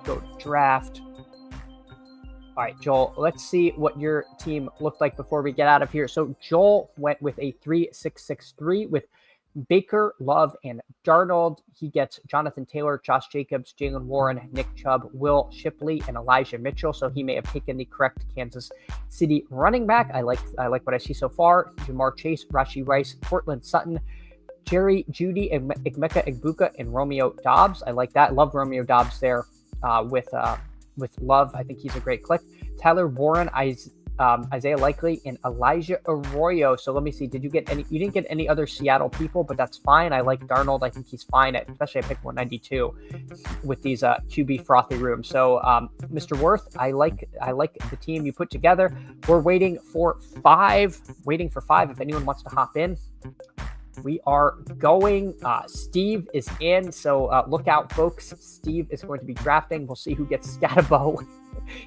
Go draft. All right, Joel, let's see what your team looked like before we get out of here. So Joel went with a 3-6-6-3 with Baker, Love, and Darnold. He gets Jonathan Taylor, Josh Jacobs, Jalen Warren, Nick Chubb, Will Shipley, and Elijah Mitchell. So he may have taken the correct Kansas City running back. I like what I see so far. Jamar Chase, Rashee Rice, Cortland Sutton, Jerry Jeudy, Emeka Egbuka, and Romeo Doubs. I like that. Love Romeo Doubs there with Love. I think he's a great click. Tyler Warren, Isaiah Likely, and Elijah Arroyo. So let me see. Did you get any? You didn't get any other Seattle people, but that's fine. I like Darnold. I think he's fine especially I picked 192 with these QB frothy rooms. So Mr. Worth, I like the team you put together. We're waiting for five. If anyone wants to hop in. We are going. Steve is in, so look out, folks. Steve is going to be drafting. We'll see who gets Scatabo.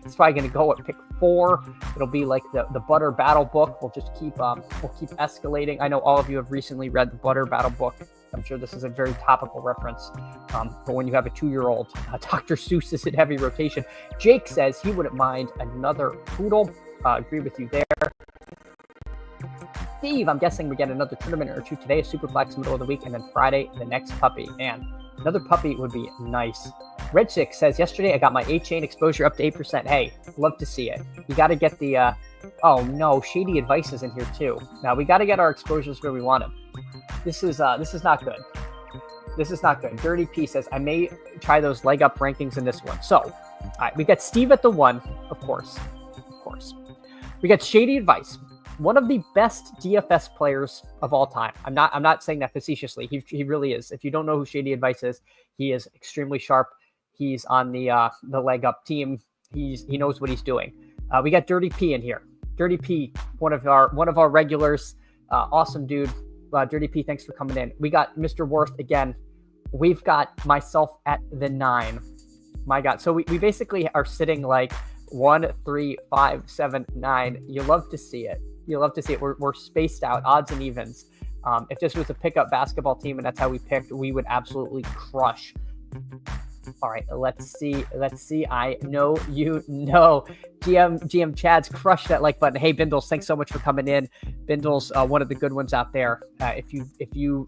He's probably going to go at pick 4. It'll be like the Butter Battle book. We'll just keep escalating. I know all of you have recently read the Butter Battle book. I'm sure this is a very topical reference. But when you have a 2-year-old, Dr. Seuss is in heavy rotation. Jake says he wouldn't mind another poodle. Agree with you there. Steve, I'm guessing we get another tournament or two today, Superflex middle of the week, and then Friday, the next puppy. And another puppy would be nice. Red Six says, yesterday I got my A-chain exposure up to 8%. Hey, love to see it. You got to get the, oh no, Shady Advice is in here too. Now we got to get our exposures where we want them. This is not good. This is not good. Dirty P says, I may try those leg up rankings in this one. So, all right, we got Steve at the 1, of course. We got Shady Advice. One of the best DFS players of all time. I'm not saying that facetiously. He really is. If you don't know who Shady Advice is, he is extremely sharp. He's on the leg up team. He knows what he's doing. We got Dirty P in here. Dirty P, one of our regulars. Awesome dude. Dirty P, thanks for coming in. We got Mr. Worth again. We've got myself at the 9. My God. So we basically are sitting like 1, 3, 5, 7, 9. You love to see it. We're spaced out, odds and evens. If this was a pickup basketball team and that's how we picked, we would absolutely crush. All right, let's see. I know you know. GM Chad's crushed that like button. Hey, Bindles, thanks so much for coming in. Bindles, one of the good ones out there. If you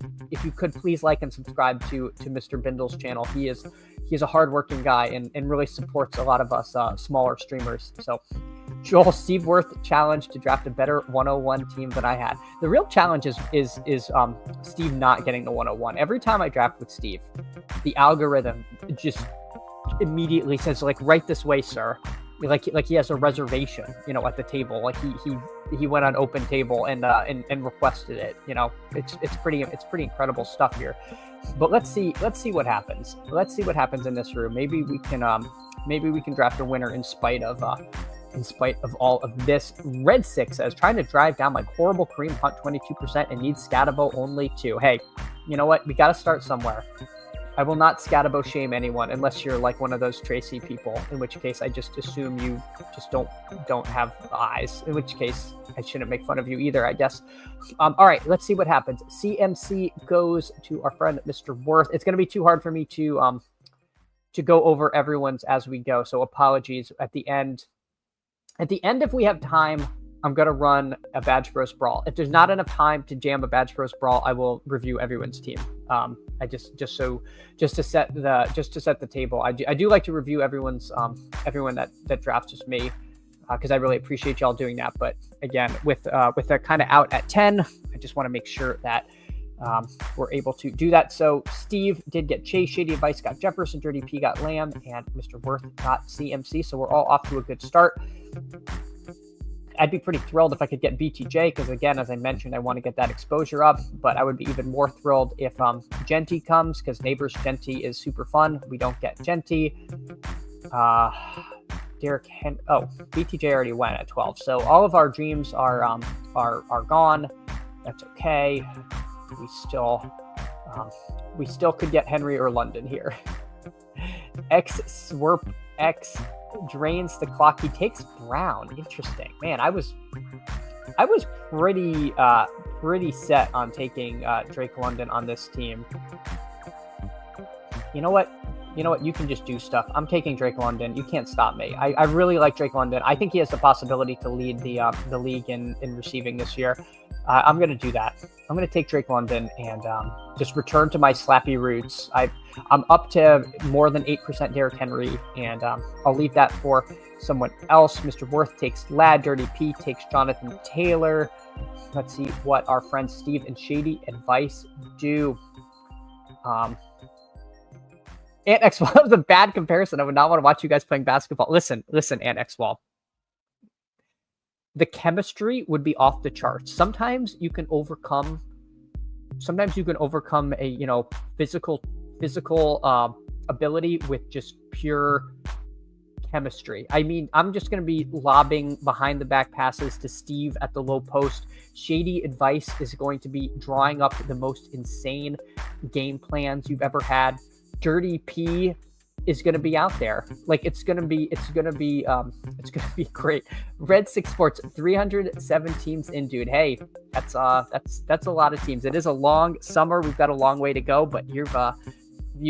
could please like and subscribe to Mr. Bindles' channel. He's a hardworking guy and really supports a lot of us smaller streamers. So, Joel, Steve Worth challenged to draft a better 101 team than I had. The real challenge is Steve not getting the 101. Every time I draft with Steve, the algorithm just immediately says like, right this way, sir. Like he has a reservation, at the table. Like he went on open table and requested it. It's pretty incredible stuff here. But let's see what happens. Let's see what happens in this room. Maybe we can draft a winner in spite of all of this. Red Six says, trying to drive down my horrible Kareem Hunt 22% and needs Scatabo only 2. Hey, you know what? We got to start somewhere. I will not Scatabo shame anyone unless you're like one of those Tracy people, in which case I just assume you just don't have eyes, in which case I shouldn't make fun of you either, I guess. All right, let's see what happens. CMC goes to our friend Mr. Worth. It's going to be too hard for me to go over everyone's as we go, so apologies at the end. At the end, if we have time, I'm going to run a Badge Bros Brawl. If there's not enough time to jam a Badge Bros Brawl, I will review everyone's team. I just to set the table. I do like to review everyone that drafts with me because I really appreciate y'all doing that. But again, with a kind of out at 10, I just want to make sure that we're able to do that. So Steve did get Chase, Shady Advice got Jefferson, Dirty P got Lamb, and Mr. Worth got CMC. So we're all off to a good start. I'd be pretty thrilled if I could get BTJ because, again, as I mentioned, I want to get that exposure up. But I would be even more thrilled if Genty comes because Neighbors Genty is super fun. We don't get Genty. BTJ already went at 12. So all of our dreams are gone. That's okay. We still could get Henry or London here. X drains the clock. He takes Brown. Interesting, man. I was pretty set on taking Drake London on this team. You know what? You can just do stuff. I'm taking Drake London. You can't stop me. I really like Drake London. I think he has the possibility to lead the league in receiving this year. I'm going to do that. I'm going to take Drake London and just return to my slappy roots. I'm up to more than 8% Derrick Henry, and I'll leave that for someone else. Mr. Worth takes Lad. Dirty P takes Jonathan Taylor. Let's see what our friends Steve and Shady Advice do. Ant X Wall, that was a bad comparison. I would not want to watch you guys playing basketball. Listen, Ant X Wall. The chemistry would be off the charts. Sometimes you can overcome a physical ability with just pure chemistry. I mean, I'm just going to be lobbing behind the back passes to Steve at the low post. Shady Advice is going to be drawing up the most insane game plans you've ever had. Dirty P is going to be out there. Like it's going to be great. Red 6 Sports, 307 teams in, dude. Hey, that's a lot of teams. It is a long summer. We've got a long way to go, but you've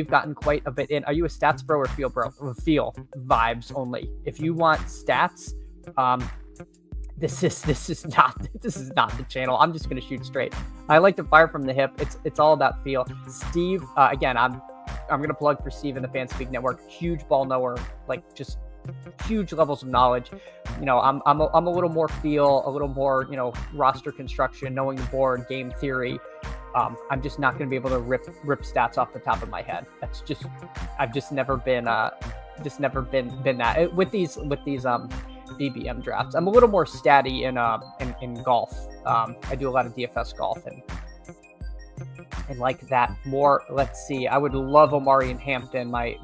gotten quite a bit in. Are you a stats bro or feel bro? Feel vibes only. If you want stats, this is not the channel. I'm just going to shoot straight. I like to fire from the hip. It's all about feel. Steve, again, I'm going to plug for Steve and the Fanspeak Network. Huge ball knower, like just huge levels of knowledge. I'm a little more feel, a little more, roster construction, knowing the board, game theory. I'm just not going to be able to rip stats off the top of my head. I've just never been that with these BBM drafts. I'm a little more statty in golf. I do a lot of DFS golf and like that more. Let's see. I would love Omari and Hampton. My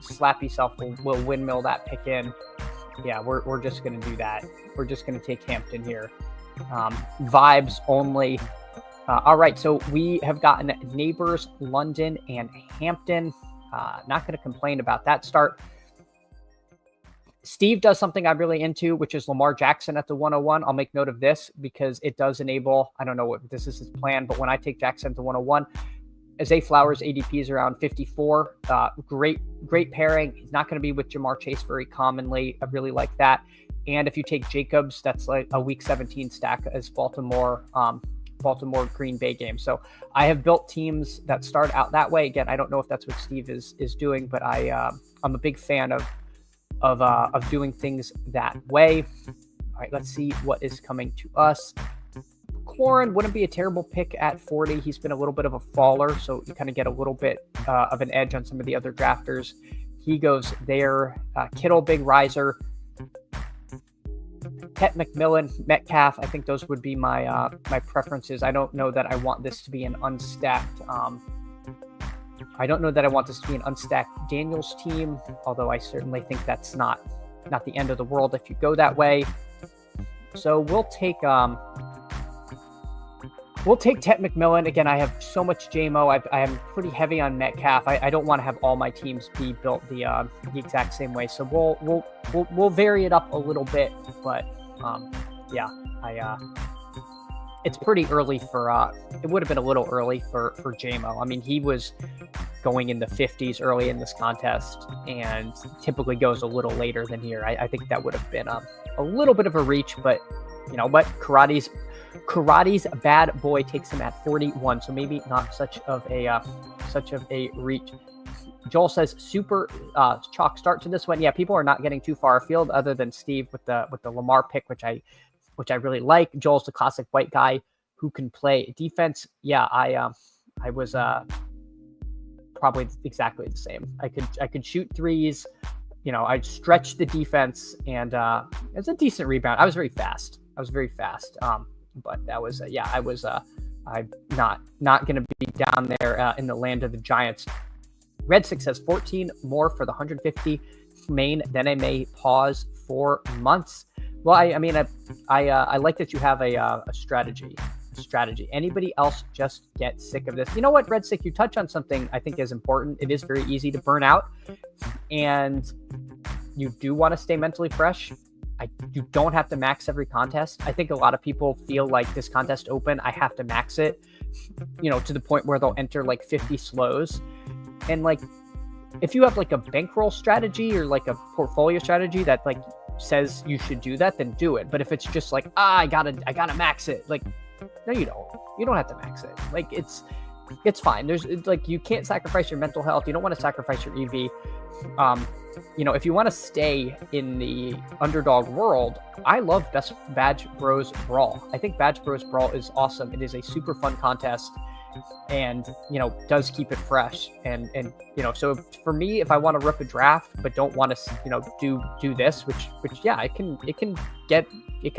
slappy self will windmill that pick in. Yeah, we're just going to do that. We're just going to take Hampton here. Vibes only. All right, so we have gotten Neighbors, London, and Hampton. Not going to complain about that start. Steve does something I'm really into, which is Lamar Jackson at the 101. I'll make note of this because it does enable, I don't know what this is his plan, but when I take Jackson at the 101, Zay Flowers ADP is around 54. Great pairing. He's not going to be with Jamar Chase very commonly. I really like that. And if you take Jacobs, that's like a week 17 stack as Baltimore Green Bay game. So I have built teams that start out that way. Again, I don't know if that's what Steve is doing, but I'm a big fan of doing things that way. All right, let's see what is coming to us. McLaurin wouldn't be a terrible pick at 40. He's been a little bit of a faller, so you kind of get a little bit of an edge on some of the other drafters. He goes there. Kittle, big riser. Tet McMillan, Metcalf. I think those would be my preferences. I don't know that I want this to be an unstacked. I don't know that I want this to be an unstacked Daniels team, although I certainly think that's not the end of the world if you go that way. So we'll take Tet McMillan. Again, I have so much JMO. I am pretty heavy on Metcalf. I don't want to have all my teams be built the exact same way. So we'll vary it up a little bit, but it's pretty early for it would have been a little early for JMO. I mean, he was going in the 50s early in this contest and typically goes a little later than here. I think that would have been a little bit of a reach, but you know what? Karate's bad boy takes him at 41, so maybe not such of a reach. Joel says super chalk start to this one. Yeah, people are not getting too far afield other than Steve with the Lamar pick, which I really like. Joel's the classic white guy who can play defense. Yeah, I was probably exactly the same. I could shoot threes. You know, I'd stretch the defense, and it was a decent rebound. I was very fast. But that was I'm not going to be down there in the land of the Giants. Red 6 says 14 more for the 150 main. Then I may pause for months. Well, I like that you have a strategy. Anybody else just get sick of this? You know what, Red 6, you touch on something I think is important. It is very easy to burn out, and you do want to stay mentally fresh. You don't have to max every contest. I think a lot of people feel like this contest open, I have to max it, you know, to the point where they'll enter like 50 slows. And like, if you have like a bankroll strategy or like a portfolio strategy that like says you should do that, then do it. But if it's just like, I gotta max it, like No, you don't. You don't have to max it. Like, it's fine. It's like, you can't sacrifice your mental health. You don't want to sacrifice your EV. If you want to stay in the underdog world, I love Badge Bros Brawl. I think Badge Bros Brawl is awesome. It is a super fun contest, and does keep it fresh. And so for me, if I want to rip a draft but don't want to do this, which yeah, it can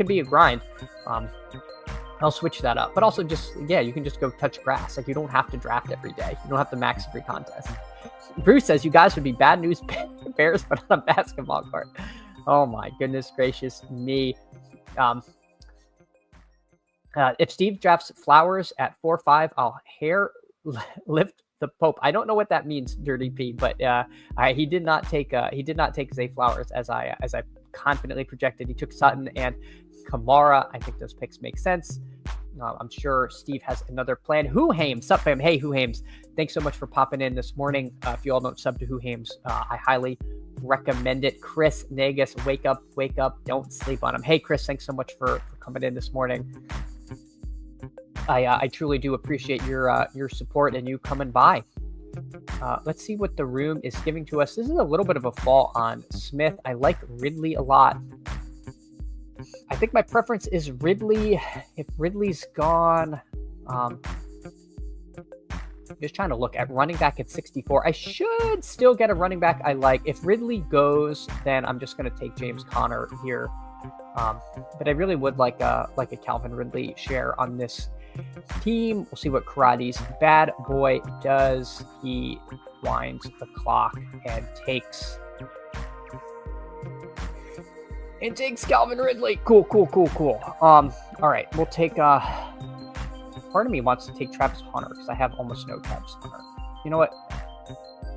be a grind. I'll switch that up. But also you can just go touch grass. Like, you don't have to draft every day. You don't have to max every contest. Bruce says you guys would be bad news bears, but on a basketball court. Oh my goodness gracious me. If Steve drafts Flowers at 4-5, I'll lift the Pope. I don't know what that means, Dirty P, but he did not take Zay Flowers as I confidently projected. He took Sutton and Kamara. I think those picks make sense. I'm sure Steve has another plan. Who Hames? Sup, fam? Hey, Who Hames? Thanks so much for popping in this morning. If you all don't sub to Who Hames, I highly recommend it. Chris Nagus, wake up. Don't sleep on him. Hey, Chris, thanks so much for coming in this morning. I truly do appreciate your support and you coming by. Let's see what the room is giving to us. This is a little bit of a fall on Smith. I like Ridley a lot. I think my preference is Ridley. If Ridley's gone, just trying to look at running back at 64. I should still get a running back I like. If Ridley goes, then I'm just going to take James Conner here. But I really would like a Calvin Ridley share on this team. We'll see what Karate's bad boy does. He winds the clock and takes Calvin Ridley. Cool. All right, we'll take part of me wants to take Travis Hunter because I have almost no Travis Hunter. You know what?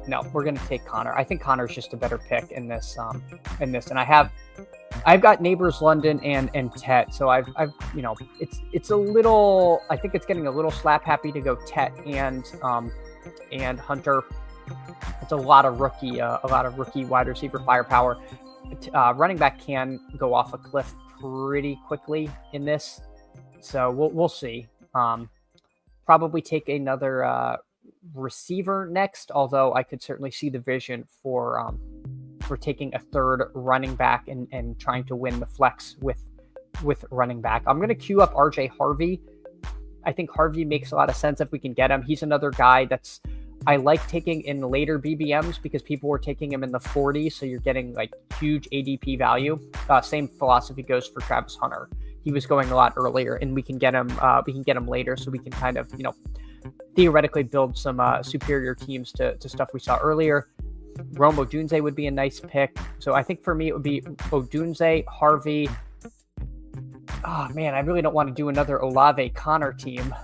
No, we're gonna take Connor. I think Connor's just a better pick in this. And I've got Neighbors London and Tet. So I've it's a little, I think it's getting a little slap happy to go Tet and Hunter. It's a lot of rookie wide receiver firepower. Running back can go off a cliff pretty quickly in this, so we'll see. Probably take another receiver next, although I could certainly see the vision for taking a third running back and trying to win the flex with running back. I'm going to queue up RJ Harvey. I think Harvey makes a lot of sense if we can get him. He's another guy I like taking in later BBMs because people were taking him in the 40s, so you're getting like huge ADP value. Same philosophy goes for Travis Hunter. He was going a lot earlier, and we can get him later, so we can kind of theoretically build some superior teams to stuff we saw earlier. Rome Odunze would be a nice pick. So I think for me it would be Odunze, Harvey. Oh man, I really don't want to do another Olave Connor team.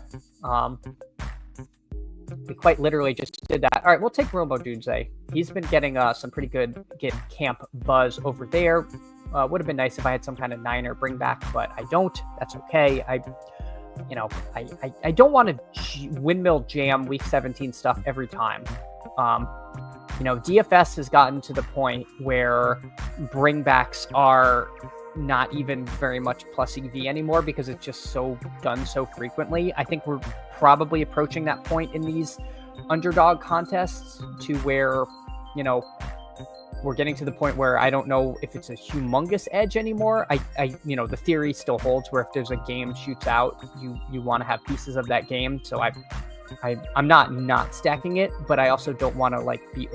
We quite literally just did that. All right, we'll take Rome Odunze. He's been getting some pretty good camp buzz over there. Would have been nice if I had some kind of Niner bring back, but I don't. That's okay. I don't want to windmill jam week 17 stuff every time. DFS has gotten to the point where bringbacks are not even very much plus EV anymore because it's just done so frequently. I think we're probably approaching that point in these underdog contests to where, we're getting to the point where I don't know if it's a humongous edge anymore. The theory still holds where if there's a game shoots out, you want to have pieces of that game. So I'm not stacking it, but I also don't want to be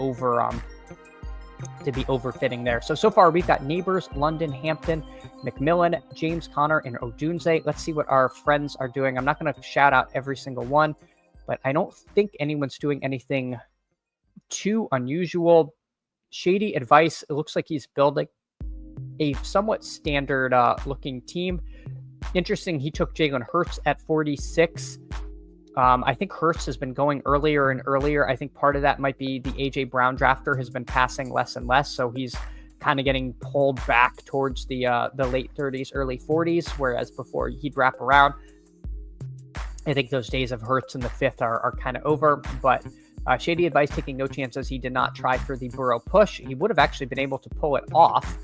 overfitting there. So far we've got Neighbors, London, Hampton, McMillan, James Conner, and Odunze. Let's see what our friends are doing. I'm not going to shout out every single one, but I don't think anyone's doing anything too unusual. Shady Advice, it looks like he's building a somewhat standard looking team. Interesting, he took Jalen Hurts at 46. I think Hurts has been going earlier and earlier. I think part of that might be the A.J. Brown drafter has been passing less and less, so he's kind of getting pulled back towards the late 30s, early 40s, whereas before he'd wrap around. I think those days of Hurts in the fifth are kind of over, but Shady Advice taking no chances. He did not try for the Burrow push. He would have actually been able to pull it off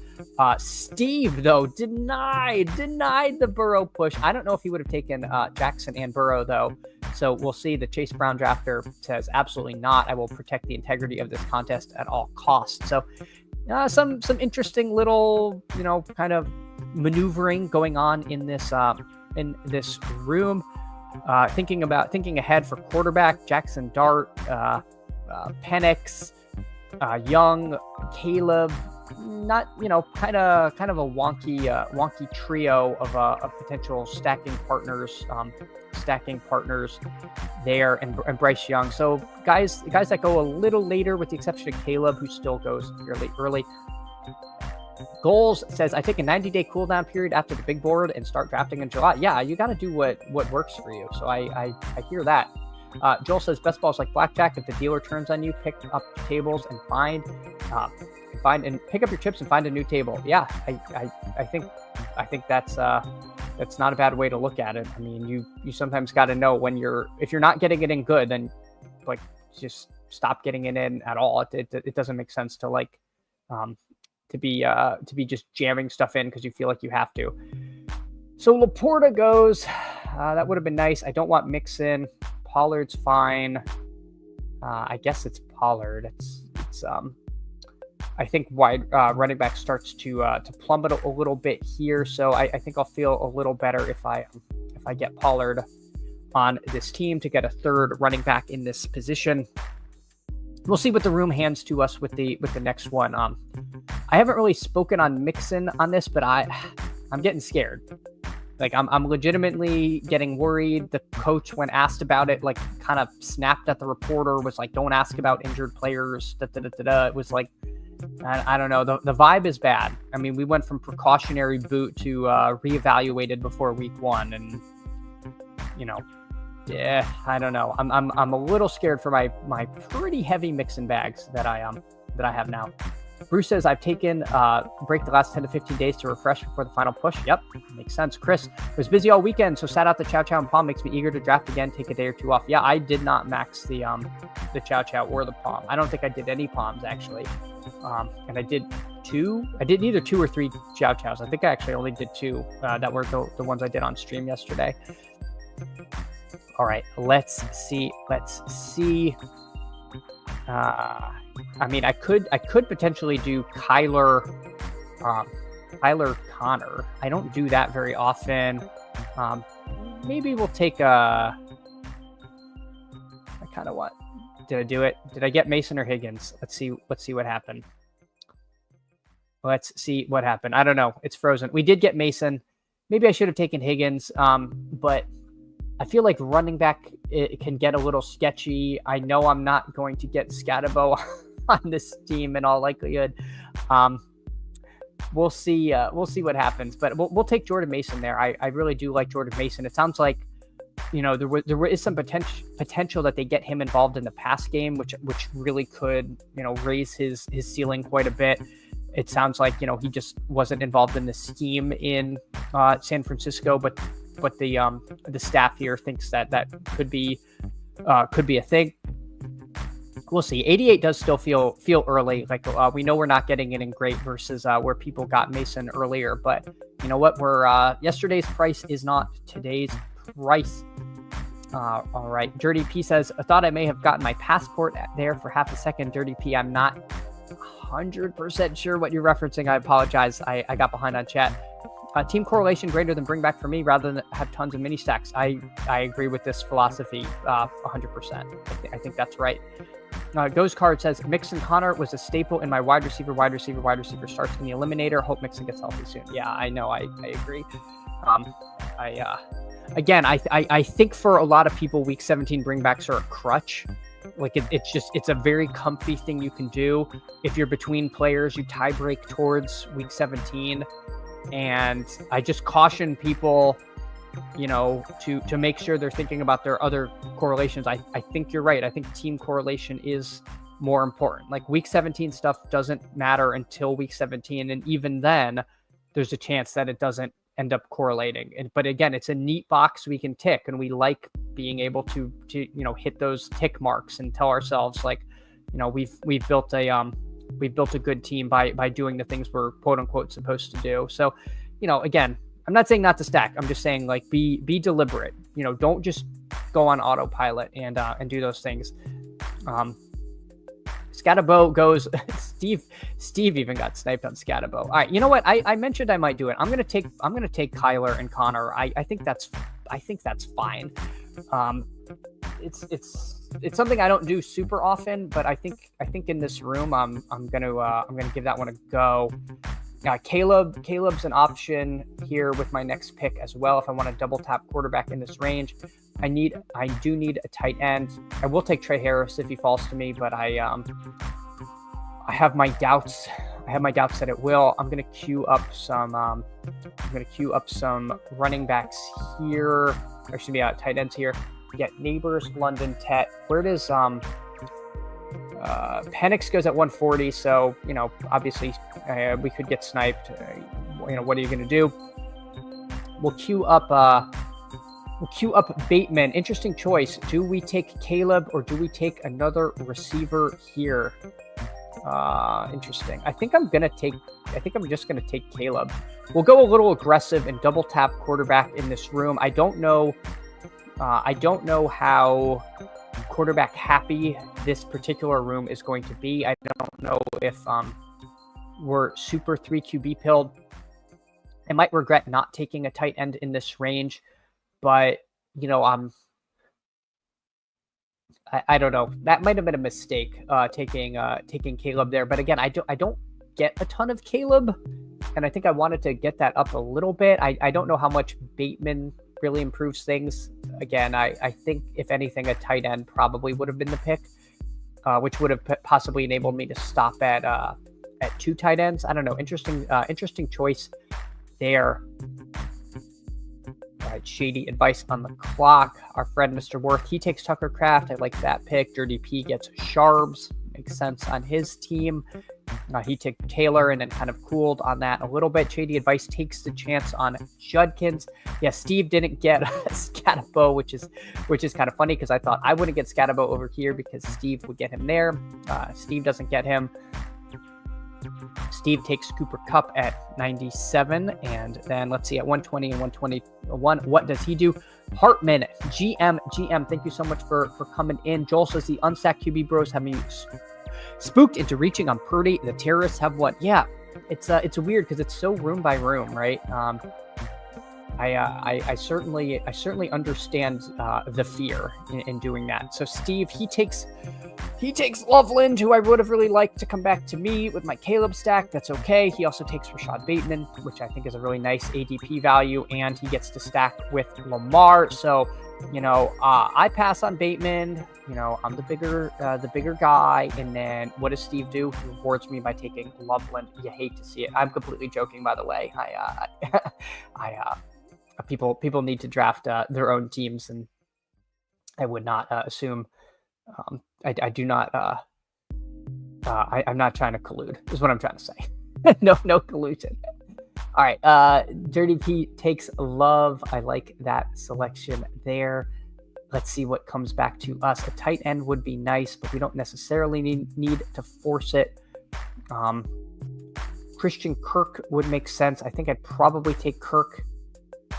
Steve, though, denied the Burrow push. I don't know if he would have taken Jackson and Burrow, though. So we'll see. The Chase Brown drafter says absolutely not. I will protect the integrity of this contest at all costs. So some interesting little, kind of maneuvering going on in this room. Thinking ahead for quarterback, Jackson Dart, Penix, Young, Caleb. Not, kind of a wonky trio of potential stacking partners there, and Bryce Young. So guys that go a little later, with the exception of Caleb, who still goes fairly early. Goals says, I take a 90-day cooldown period after the big board and start drafting in July. Yeah, you got to do what works for you. So I hear that. Joel says, best ball is like blackjack. If the dealer turns on you, pick up tables and pick up your chips and find a new table. Yeah, I think that's not a bad way to look at it. I mean, you sometimes got to know when if you're not getting it in good, then like just stop getting it in at all. It doesn't make sense to to be just jamming stuff in because you feel like you have to. So Laporta goes. That would have been nice. I don't want Mixon. Pollard's fine. I guess it's Pollard. It's I think wide running back starts to plummet a little bit here. So I think I'll feel a little better if I get Pollard on this team to get a third running back in this position. We'll see what the room hands to us with the next one. I haven't really spoken on Mixon on this, but I'm getting scared. Like I'm legitimately getting worried. The coach, when asked about it, like kind of snapped at the reporter, was like, "Don't ask about injured players." It was like, I don't know. The vibe is bad. I mean, we went from precautionary boot to reevaluated before week 1, and I don't know. I'm a little scared for my pretty heavy Mixon bags that I have now. Bruce says, I've taken break the last 10 to 15 days to refresh before the final push. Yep, makes sense. Chris was busy all weekend, so sat out the Chow Chow and Palm. Makes me eager to draft again, take a day or two off. Yeah, I did not max the Chow Chow or the Palm. I don't think I did any Palms, actually. And I did 2. I did either 2 or 3 Chow Chows. I think I actually only did 2 that were the ones I did on stream yesterday. All right, let's see. I mean, I could potentially do Kyler Connor. I don't do that very often. Maybe we'll take I kind of what? Did I do it? Did I get Mason or Higgins? Let's see what happened. I don't know. It's frozen. We did get Mason. Maybe I should have taken Higgins. But I feel like running back, it can get a little sketchy. I know I'm not going to get Scatabo on this team in all likelihood. We'll see what happens, but we'll take Jordan Mason there. I really do like Jordan Mason. It sounds like, there is some potential that they get him involved in the pass game, which really could, raise his ceiling quite a bit. It sounds like, he just wasn't involved in the scheme in San Francisco, but the staff here thinks that could be a thing. We'll see. 88 does still feel early. Like we know we're not getting it in great versus where people got Mason earlier, but you know what? We're yesterday's price is not today's price. All right. Dirty P says, I thought I may have gotten my passport there for half a second. Dirty P, I'm not 100% sure what you're referencing. I apologize. I got behind on chat. Team correlation greater than bring back for me rather than have tons of mini stacks. I agree with this philosophy 100%. I think that's right. Ghost Card says, Mixon Connor was a staple in my wide receiver starts in the eliminator. Hope Mixon gets healthy soon. Yeah, I know. I agree. I think for a lot of people, week 17 bringbacks are a crutch. Like it's a very comfy thing you can do. If you're between players, you tie break towards week 17. And I just caution people, to make sure they're thinking about their other correlations. I think you're right. I think team correlation is more important. Like week 17 stuff doesn't matter until week 17. And even then there's a chance that it doesn't end up correlating. But again, it's a neat box we can tick, and we like being able to hit those tick marks and tell ourselves like, we've built a we built a good team by doing the things we're quote unquote supposed to do. So, again, I'm not saying not to stack. I'm just saying like be deliberate. Don't just go on autopilot and do those things. Scatabo goes. Steve even got sniped on Scatabo. All right, you know what? I mentioned I might do it. I'm gonna take Kyler and Connor. I think that's fine. It's something I don't do super often, but I think in this room I'm gonna give that one a go. Caleb's an option here with my next pick as well. If I want to double tap quarterback in this range, I do need a tight end. I will take Trey Harris if he falls to me, but I have my doubts. I have my doubts that it will. I'm gonna queue up some running backs here. There should be tight ends here. We get Neighbors, London, Tet. Where does Penix goes at 140, so obviously we could get sniped. What are you going to do? We'll queue up Bateman. Interesting choice. Do we take Caleb or do we take another receiver here? Interesting. I think I'm just going to take Caleb. We'll go a little aggressive and double tap quarterback in this room. I don't know how quarterback happy this particular room is going to be. I don't know if we're super 3 QB pilled. I might regret not taking a tight end in this range, but I don't know. That might have been a mistake taking Caleb there. But again, I don't get a ton of Caleb, and I think I wanted to get that up a little bit. I don't know how much Bateman really improves things. Again, I think if anything, a tight end probably would have been the pick, which would have possibly enabled me to stop at 2 tight ends. I don't know. Interesting choice there. All right, shady advice on the clock. Our friend Mr. Worth, he takes Tucker Craft. I like that pick. Dirty P gets Sharbs. Makes sense on his team. He took Taylor and then kind of cooled on that a little bit. Shady advice takes the chance on Judkins. Yeah, Steve didn't get Scatabo, which is kind of funny because I thought I wouldn't get Scatabo over here because Steve would get him there. Steve doesn't get him. Steve takes Cooper Kupp at 97, and then let's see at 120 and 121. What does he do? Hartman, GM, thank you so much for coming in. Joel says the unstacked QB bros have me spooked into reaching on Purdy. The terrorists have what? Yeah, it's weird because it's so room by room, right? I certainly understand the fear in doing that. So Steve, he takes Loveland, who I would have really liked to come back to me with my Caleb stack. That's okay. He also takes Rashad Bateman, which I think is a really nice ADP value, and he gets to stack with Lamar. So, I pass on Bateman. I'm the bigger guy. And then what does Steve do? He rewards me by taking Loveland. You hate to see it. I'm completely joking, by the way. People need to draft their own teams, and I would not assume. I do not. I'm not trying to collude. Is what I'm trying to say. No collusion. All right. Dirty Pete takes Love. I like that selection there. Let's see what comes back to us. A tight end would be nice, but we don't necessarily need to force it. Christian Kirk would make sense. I think I'd probably take Kirk.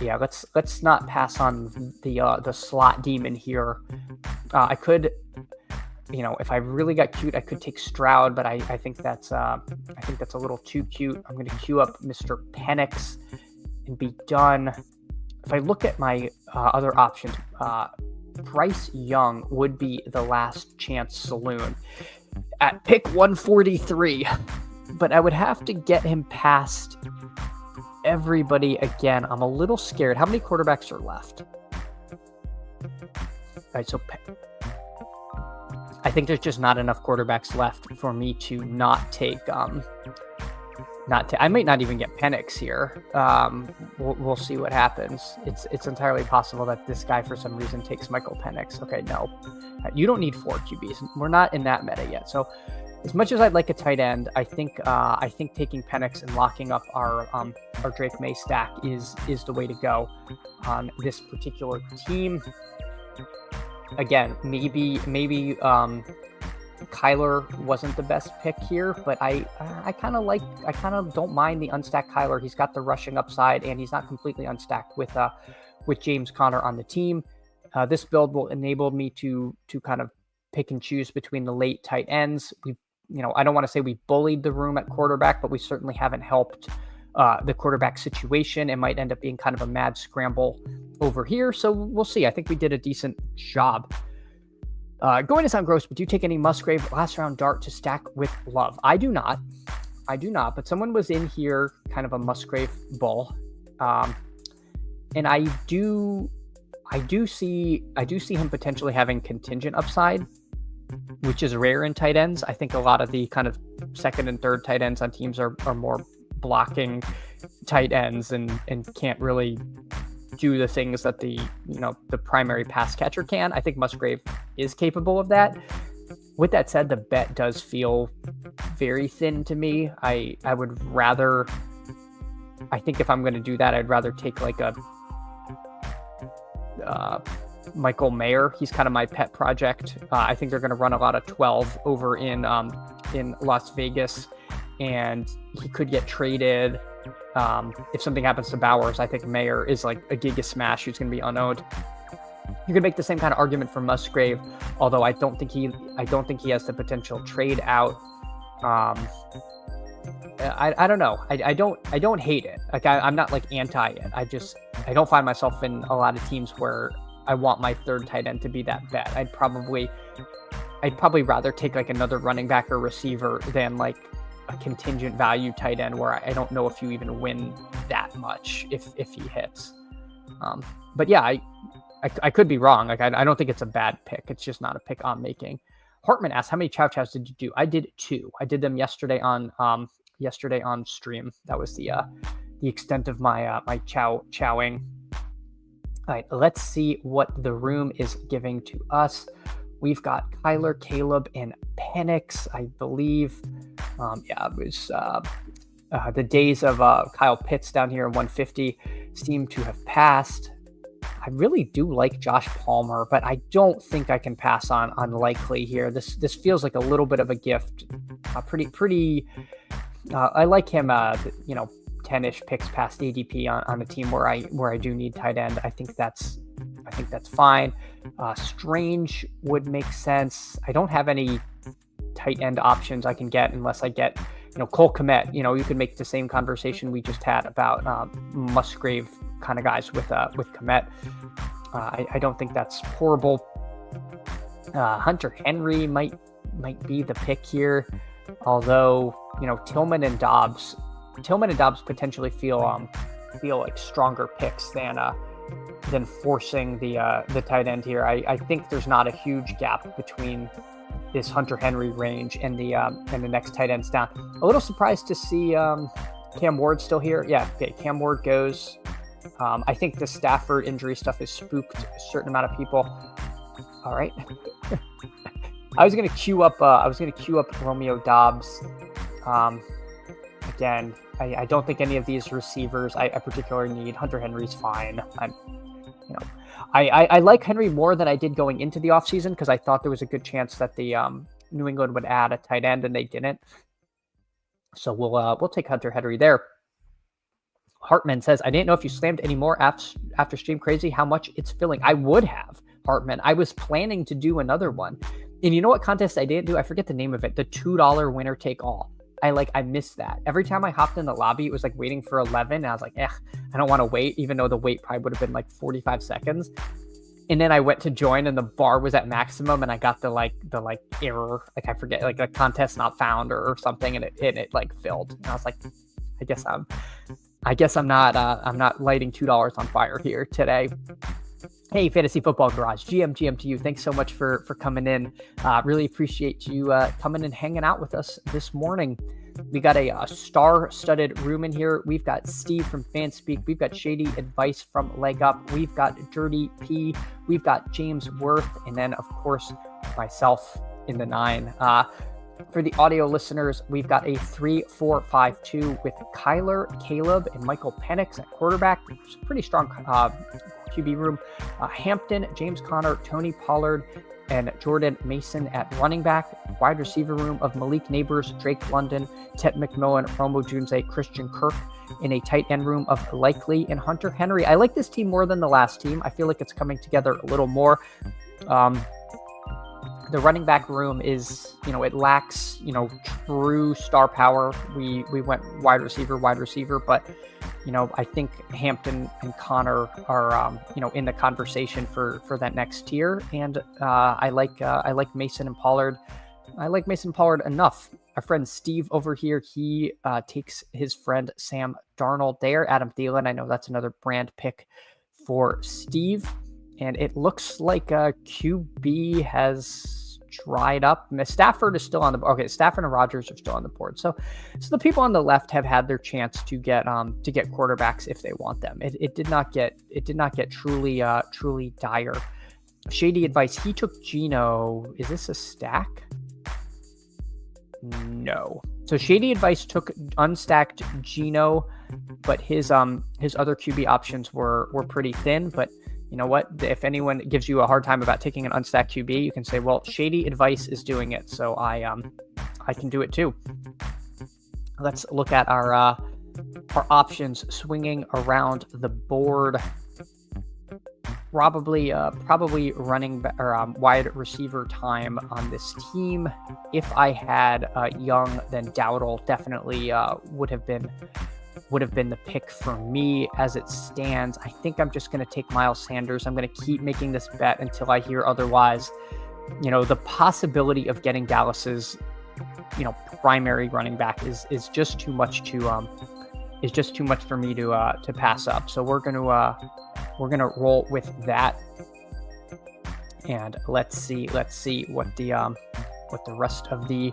Yeah, let's not pass on the slot demon here. I could, if I really got cute, I could take Stroud, but I think that's a little too cute. I'm going to queue up Mr. Penix and be done. If I look at my other options, Bryce Young would be the last chance saloon at pick 143, but I would have to get him past everybody again. I'm a little scared. How many quarterbacks are left? All right, so I think there's just not enough quarterbacks left for me to not take. I might not even get Penix here. We'll see what happens. It's entirely possible that this guy for some reason takes Michael Penix. Okay, no, you don't need 4 QBs. We're not in that meta yet. So as much as I'd like a tight end, I think taking Penix and locking up our Drake May stack is the way to go on this particular team. Again, maybe Kyler wasn't the best pick here, but I kind of don't mind the unstacked Kyler. He's got the rushing upside, and he's not completely unstacked with James Conner on the team. This build will enable me to kind of pick and choose between the late tight ends. I don't want to say we bullied the room at quarterback, but we certainly haven't helped the quarterback situation. It might end up being kind of a mad scramble over here. So we'll see. I think we did a decent job. Going to sound gross, but do you take any Musgrave last round dart to stack with Love? I do not, but someone was in here kind of a Musgrave bull. And I do see him potentially having contingent upside, which is rare in tight ends. I think a lot of the kind of second and third tight ends on teams are more blocking tight ends and can't really do the things that the primary pass catcher can. I think Musgrave is capable of that. With that said, the bet does feel very thin to me. I think if I'm going to do that, I'd rather take like a Michael Mayer. He's kind of my pet project. I think they're going to run a lot of 12 over in Las Vegas, and he could get traded. If something happens to Bowers, I think Mayer is like a giga smash who's going to be unowned. You could make the same kind of argument for Musgrave, although I don't think he has the potential trade out. I don't know. I don't hate it. Like I'm not like anti it. I don't find myself in a lot of teams where I want my third tight end to be that bet. I'd probably rather take like another running back or receiver than like a contingent value tight end where I don't know if you even win that much if he hits. But yeah, I could be wrong. Like I don't think it's a bad pick. It's just not a pick I'm making. Hartman asked, how many chow chows did you do? I did 2. I did them yesterday on stream. That was the extent of my my chowing. All right, let's see what the room is giving to us. We've got Kyler, Caleb, and Penix, I believe. It was the days of Kyle Pitts down here in 150 seem to have passed. I really do like Josh Palmer, but I don't think I can pass on Likely here. This feels like a little bit of a gift. Pretty. I like him. 10-ish picks past ADP on a team where I do need tight end. I think that's fine. Strange would make sense. I don't have any tight end options I can get unless I get Cole Kmet. You could make the same conversation we just had about Musgrave kind of guys with Kmet. I don't think that's horrible. Hunter Henry might be the pick here, although Tillman and Dobbs potentially feel like stronger picks than forcing the tight end here. I think there's not a huge gap between this Hunter Henry range and the next tight ends down. A little surprised to see Cam Ward still here. Yeah, okay, Cam Ward goes. I think the Stafford injury stuff has spooked a certain amount of people. All right. I was gonna queue up Romeo Dobbs. Again, I don't think any of these receivers I particularly need. Hunter Henry's fine. I like Henry more than I did going into the offseason because I thought there was a good chance that the New England would add a tight end and they didn't. So we'll take Hunter Henry there. Hartman says, I didn't know if you slammed any more after Stream Crazy, how much it's filling. I would have, Hartman. I was planning to do another one. And you know what contest I didn't do? I forget the name of it. The $2 winner take all. I missed that. Every time I hopped in the lobby, it was like waiting for 11. And I was like, I don't want to wait, even though the wait probably would have been like 45 seconds. And then I went to join and the bar was at maximum and I got the error. Like I forget, like a contest not found or something. And it like filled. And I was like, I guess I'm not lighting $2 on fire here today. Hey, Fantasy Football Garage, GM to you. Thanks so much for coming in. Really appreciate you coming and hanging out with us this morning. We got a star-studded room in here. We've got Steve from Fanspeak. We've got Shady Advice from Leg Up. We've got Dirty P. We've got James Worth. And then, of course, myself in the 9. For the audio listeners, we've got a 3-4-5-2 with Kyler, Caleb, and Michael Penix at quarterback. It's a pretty strong QB room. Hampton, James Conner, Tony Pollard, and Jordan Mason at running back. Wide receiver room of Malik Neighbors, Drake London, Ted McMillan, Romo Junze, Christian Kirk. In a tight end room of Likely and Hunter Henry. I like this team more than the last team. I feel like it's coming together a little more. The running back room is, it lacks, true star power. We went wide receiver, but, I think Hampton and Connor are, in the conversation for that next tier. And I like Mason and Pollard. I like Mason Pollard enough. Our friend Steve over here, he takes his friend Sam Darnold there. Adam Thielen, I know that's another brand pick for Steve. And it looks like QB has dried up. Stafford is still on the board. Okay, Stafford and Rodgers are still on the board. So the people on the left have had their chance to get quarterbacks if they want them. It did not get truly dire. Shady advice. He took Geno. Is this a stack? No. So Shady Advice took unstacked Geno, but his other QB options were pretty thin. But you know what? If anyone gives you a hard time about taking an unstacked QB, you can say, well, Shady Advice is doing it, so I can do it too. Let's look at our options swinging around the board. Probably running or wide receiver time on this team. If I had Young, then Dowdle definitely would have been the pick for me. As it stands, I think I'm just going to take Miles Sanders. I'm going to keep making this bet until I hear otherwise. The possibility of getting Dallas's primary running back is just too much for me to pass up. So we're gonna roll with that, and let's see what the rest of the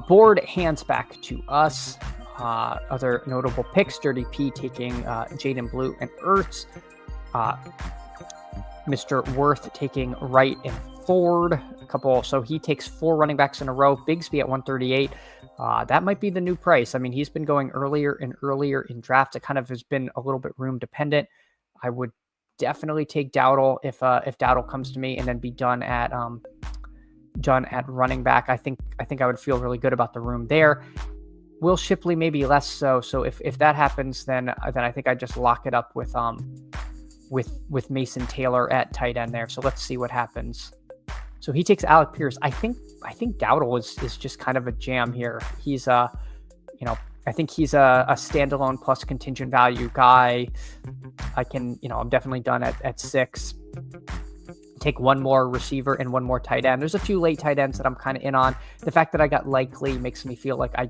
board hands back to us. Other notable picks: Dirty P taking Jaden Blue and Ertz, Mr. Worth taking Wright and Ford. So he takes 4 running backs in a row. Bigsby at 138. That might be the new price. I mean, he's been going earlier and earlier in drafts. It kind of has been a little bit room dependent. I would definitely take Dowdle if Dowdle comes to me, and then be done at running back. I think I would feel really good about the room there. Will Shipley maybe less so. So if that happens, then I think I just lock it up with Mason Taylor at tight end there. So let's see what happens. So he takes Alec Pierce. I think Dowdle is just kind of a jam here. He's I think he's a standalone plus contingent value guy. I'm definitely done at 6. Take one more receiver and one more tight end. There's a few late tight ends that I'm kind of in on. The fact that I got Likely makes me feel like I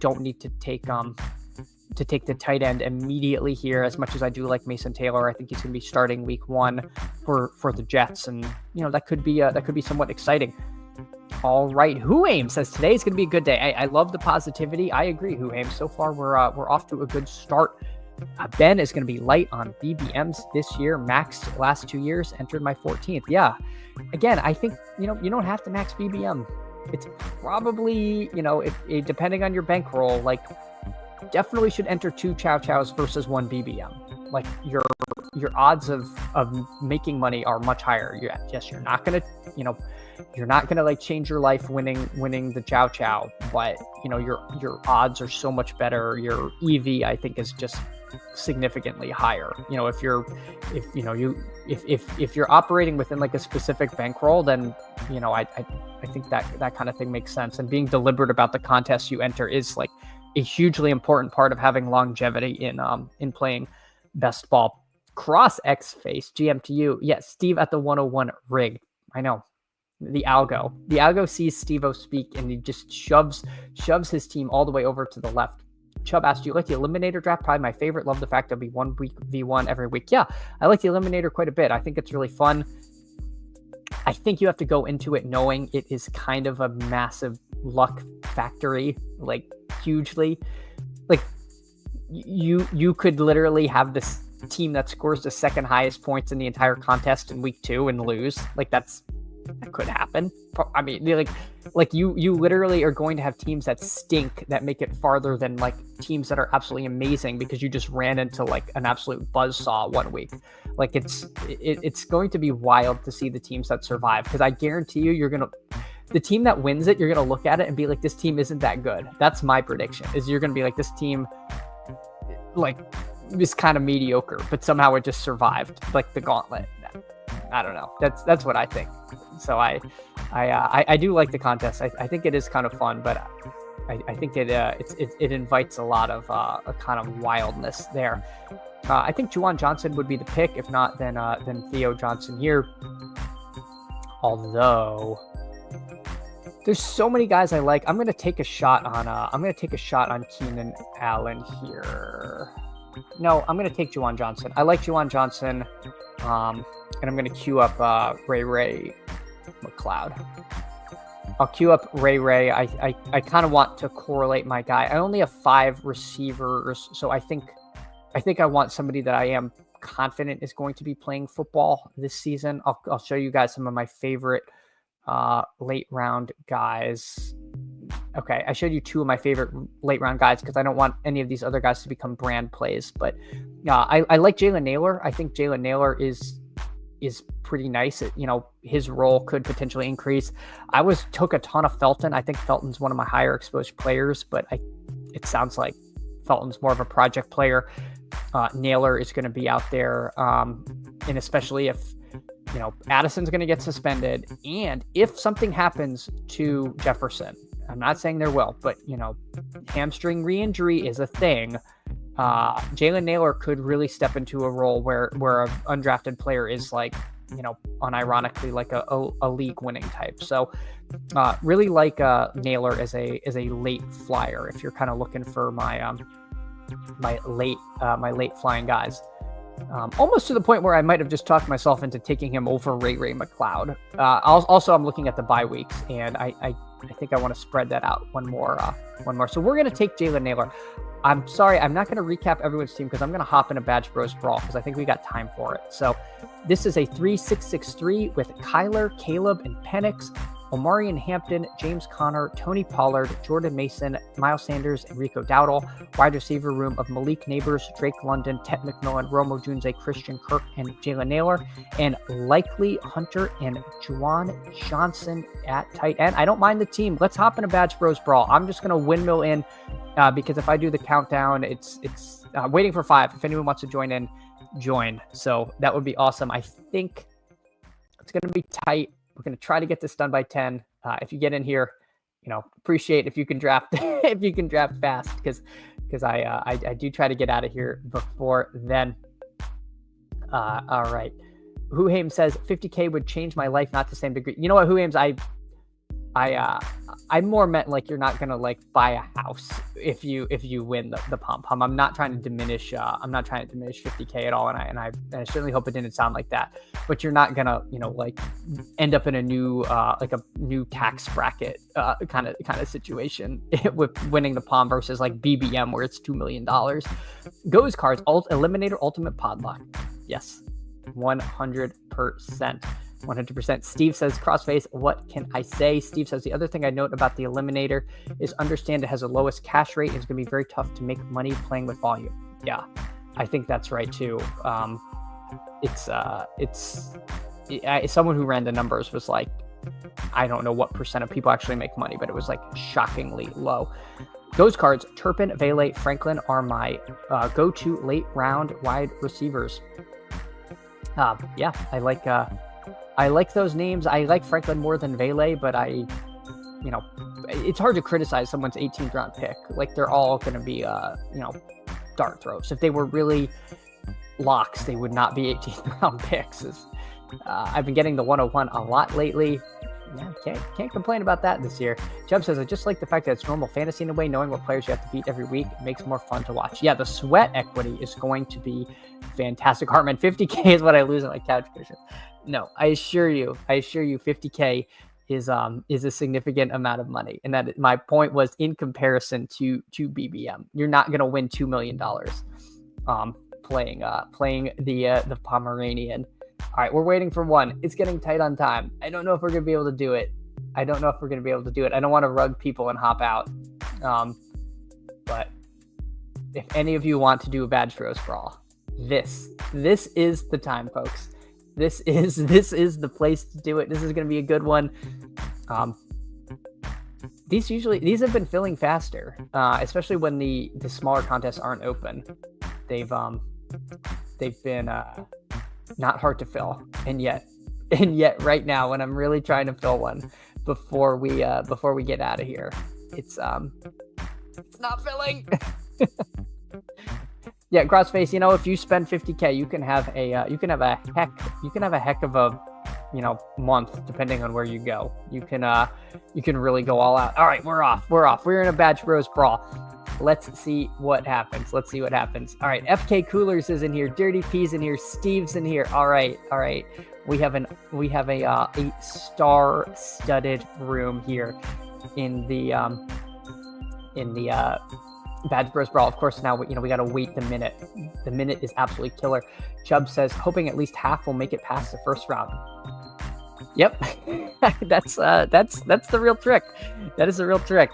don't need to take the tight end immediately here. As much as I do like Mason Taylor, I think he's going to be starting week 1 for the Jets, and that could be somewhat exciting. All right, Who Aim says today's going to be a good day. I love the positivity. I agree, Who Aim. So far, we're off to a good start. Ben is going to be light on BBMs this year. Maxed last 2 years. Entered my 14th. Yeah. Again, I think you don't have to max BBM. It's probably if depending on your bankroll, like definitely should enter 2 Chow Chows versus 1 BBM. Like your odds of making money are much higher. You're not gonna like change your life winning the Chow Chow, but your odds are so much better. Your EV, I think, is just significantly higher. If you're operating within like a specific bankroll, then I think that kind of thing makes sense. And being deliberate about the contests you enter is like a hugely important part of having longevity in playing best ball. Cross X Face GM to you. Yes, Steve at the 101 rig. I know. The algo sees Steve-O speak, and he just shoves his team all the way over to the left. Chubb asked, do you like the Eliminator draft? Probably my favorite. Love the fact there'll be 1 week V1 every week. Yeah, I like the Eliminator quite a bit. I think it's really fun. I think you have to go into it knowing it is kind of a massive luck factory, like hugely. Like you could literally have this team that scores the second highest points in the entire contest in week 2 and lose. Like that's That could happen. I mean, like you literally are going to have teams that stink that make it farther than like teams that are absolutely amazing because you just ran into like an absolute buzzsaw one week. Like it's going to be wild to see the teams that survive, because I guarantee you, the team that wins it, you're gonna look at it and be like, this team isn't that good. That's my prediction. Is you're gonna be like, this team like is kind of mediocre, but somehow it just survived like the gauntlet. I don't know. That's what I think. So I do like the contest. I think it is kind of fun, but I think it invites a lot of a kind of wildness there. I think Juwan Johnson would be the pick. If not, then Theo Johnson here. Although there's so many guys I like. I'm gonna take a shot on Keenan Allen here. No, I'm gonna take Juwan Johnson. I like Juwan Johnson. And I'm going to queue up Ray McLeod. I'll queue up Ray. I kind of want to correlate my guy. I only have 5 receivers, so I think I want somebody that I am confident is going to be playing football this season. I'll show you guys some of my favorite late round guys. Okay, I showed you 2 of my favorite late round guys because I don't want any of these other guys to become brand plays. But I like Jalen Nailor. I think Jalen Nailor is pretty nice. His role could potentially increase. I took a ton of Felton. I think Felton's one of my higher exposed players, but it sounds like Felton's more of a project player. Nailor is going to be out there, and especially if Addison's going to get suspended, and if something happens to Jefferson, I'm not saying there will, but hamstring re-injury is a thing. Jalen Nailor could really step into a role where an undrafted player is like, unironically like a league winning type. So really like Nailor as a late flyer if you're kind of looking for my late flying guys. Almost to the point where I might have just talked myself into taking him over Ray McLeod. Also, I'm looking at the bye weeks, and I think I want to spread that out one more. So we're going to take Jalen Nailor. I'm sorry, I'm not going to recap everyone's team because I'm going to hop in a Badge Bros Brawl because I think we got time for it. So this is a 3-6-6-3 with Kyler, Caleb, and Penix, Omarion Hampton, James Conner, Tony Pollard, Jordan Mason, Miles Sanders, and Rico Dowdle. Wide receiver room of Malik Neighbors, Drake London, Ted McMillan, Romo Junze, Christian Kirk, and Jalen Nailor. And Likely Hunter and Juwan Johnson at tight end. I don't mind the team. Let's hop in a Badge Bros Brawl. I'm just going to windmill in because if I do the countdown, it's waiting for 5. If anyone wants to join in, join. So that would be awesome. I think it's going to be tight. We're going to try to get this done by 10. If you get in here, appreciate if you can draft if you can draft fast because I do try to get out of here before then. All right. Huhaim says 50K would change my life, not to the same degree. You know what, Huhaim? I more meant like you're not gonna like buy a house if you win the pom pom. I'm not trying to diminish 50K at all, and I certainly hope it didn't sound like that. But you're not gonna like end up in a new like a new tax bracket kind of situation with winning the pom versus like BBM where it's $2 million. Goes cards eliminator ultimate podlock. Yes, 100%. 100%. Steve says, Crossface, what can I say? Steve says, the other thing I note about the Eliminator is understand it has the lowest cash rate. It's going to be very tough to make money playing with volume. Yeah, I think that's right too. Someone who ran the numbers was like, I don't know what percent of people actually make money, but it was like shockingly low. Those cards, Turpin, Vele, Franklin are my go-to late round wide receivers. Yeah, I like those names. I like Franklin more than Vele, but it's hard to criticize someone's 18th round pick. Like they're all going to be, dart throws. If they were really locks, they would not be 18th round picks. I've been getting the 101 a lot lately. Yeah, can't complain about that this year. Jeb says, I just like the fact that it's normal fantasy in a way, knowing what players you have to beat every week makes it more fun to watch. Yeah, the sweat equity is going to be fantastic. Hartman, 50K is what I lose on my couch cushion. No, I assure you, 50K is a significant amount of money. And that my point was in comparison to BBM. You're not going to win $2 million playing the Pomeranian All right, we're waiting for one. It's getting tight on time. I don't know if we're going to be able to do it. I don't want to rug people and hop out. But if any of you want to do a badge roast brawl, this is the time, folks. This is the place to do it. This is going to be a good one. These have been filling faster, especially when the smaller contests aren't open. They've been not hard to fill, and yet right now, when I'm really trying to fill one before we get out of here, it's not filling. Yeah, Crossface, if you spend $50K, you can have a heck of a month, depending on where you go. You can really go all out. All right, we're off. We're in a badge roast brawl. Let's see what happens. All right, FK Coolers is in here. Dirty P's in here. Steve's in here. All right. We have a star-studded room here in the badge bros brawl. Of course, now we got to wait the minute. The minute is absolutely killer. Chubb says hoping at least half will make it past the first round. Yep, that's the real trick. That is the real trick.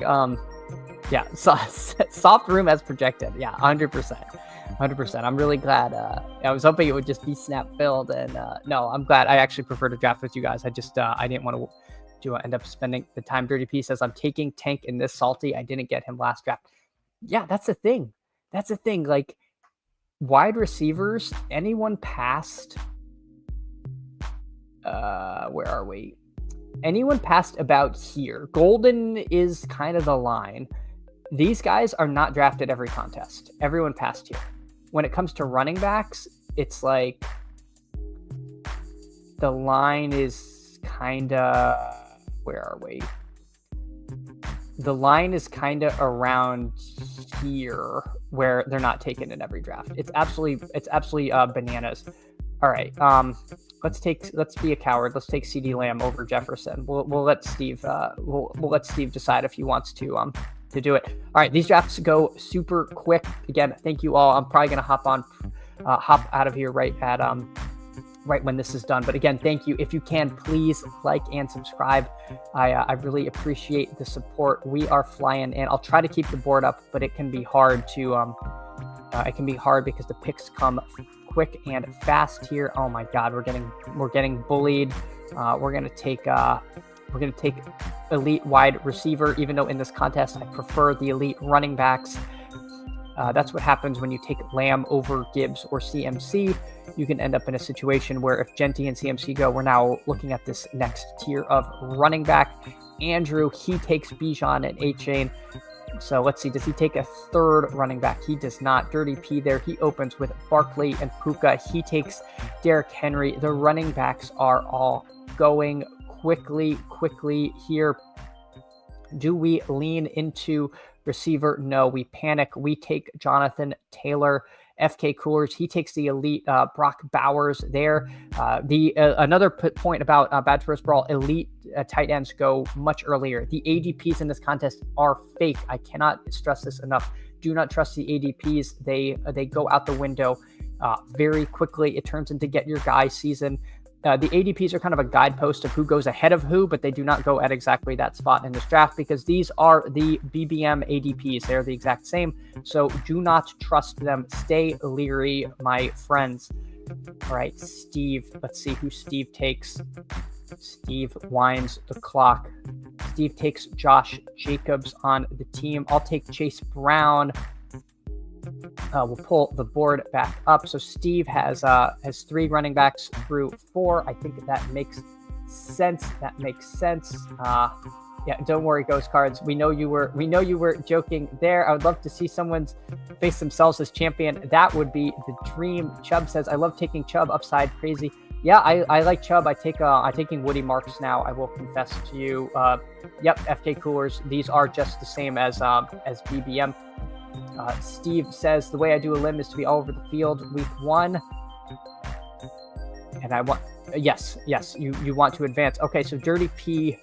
Yeah, soft room as projected. Yeah, 100%. I'm really glad. I was hoping it would just be snap filled, and no, I'm glad. I actually prefer to draft with you guys. I just I didn't want to end up spending the time. Dirty P says I'm taking Tank in this salty. I didn't get him last draft. Yeah, that's the thing. Like wide receivers, anyone past where are we? Anyone past about here. Golden is kind of the line. These guys are not drafted every contest. Everyone past here. When it comes to running backs, it's like the line is kind of, where are we? The line is kind of around here where they're not taken in every draft. It's absolutely bananas. All right. Let's be a coward. Let's take CD Lamb over Jefferson. We'll let Steve we'll let Steve decide if he wants to do it. All right, these drafts go super quick. Again, thank you all. I'm probably gonna hop out of here right when this is done. But again, thank you. If you can, please like and subscribe. I really appreciate the support. We are flying, and I'll try to keep the board up, but it can be hard to because the picks come quick and fast here. Oh my God, we're getting bullied. We're gonna take elite wide receiver, even though in this contest I prefer the elite running backs. That's what happens when you take Lamb over Gibbs or CMC. You can end up in a situation where if Genty and CMC go, we're now looking at this next tier of running back. Andrew, he takes Bijan and A-Chain. So let's see, does he take a third running back? He does not. Dirty P there. He opens with Barkley and Puka. He takes Derrick Henry. The running backs are all going quickly here. Do we lean into receiver? No, we panic. We take Jonathan Taylor. FK Coolers, he takes the elite Brock Bowers there. Another point about Bad First Brawl, elite tight ends go much earlier. The ADPs in this contest are fake. I cannot stress this enough. Do not trust the ADPs. They go out the window very quickly. It turns into get your guy season. The ADPs are kind of a guidepost of who goes ahead of who, but they do not go at exactly that spot in this draft because these are the BBM ADPs. They're the exact same. So do not trust them. Stay leery, my friends. All right, Steve. Let's see who Steve takes. Steve winds the clock. Steve takes Josh Jacobs on the team. I'll take Chase Brown. We'll pull the board back up. So Steve has 3 running backs through 4. I think that makes sense. Yeah, don't worry, Ghost Cards. We know you were joking there. I would love to see someone face themselves as champion. That would be the dream. Chubb says, I love taking Chubb upside crazy. Yeah, I like Chubb. I'm taking Woody Marks now. I will confess to you. Yep, FK Coolers. These are just the same as BBM. Steve says the way I do a limb is to be all over the field week 1, and I want yes you want to advance. Okay, so Dirty P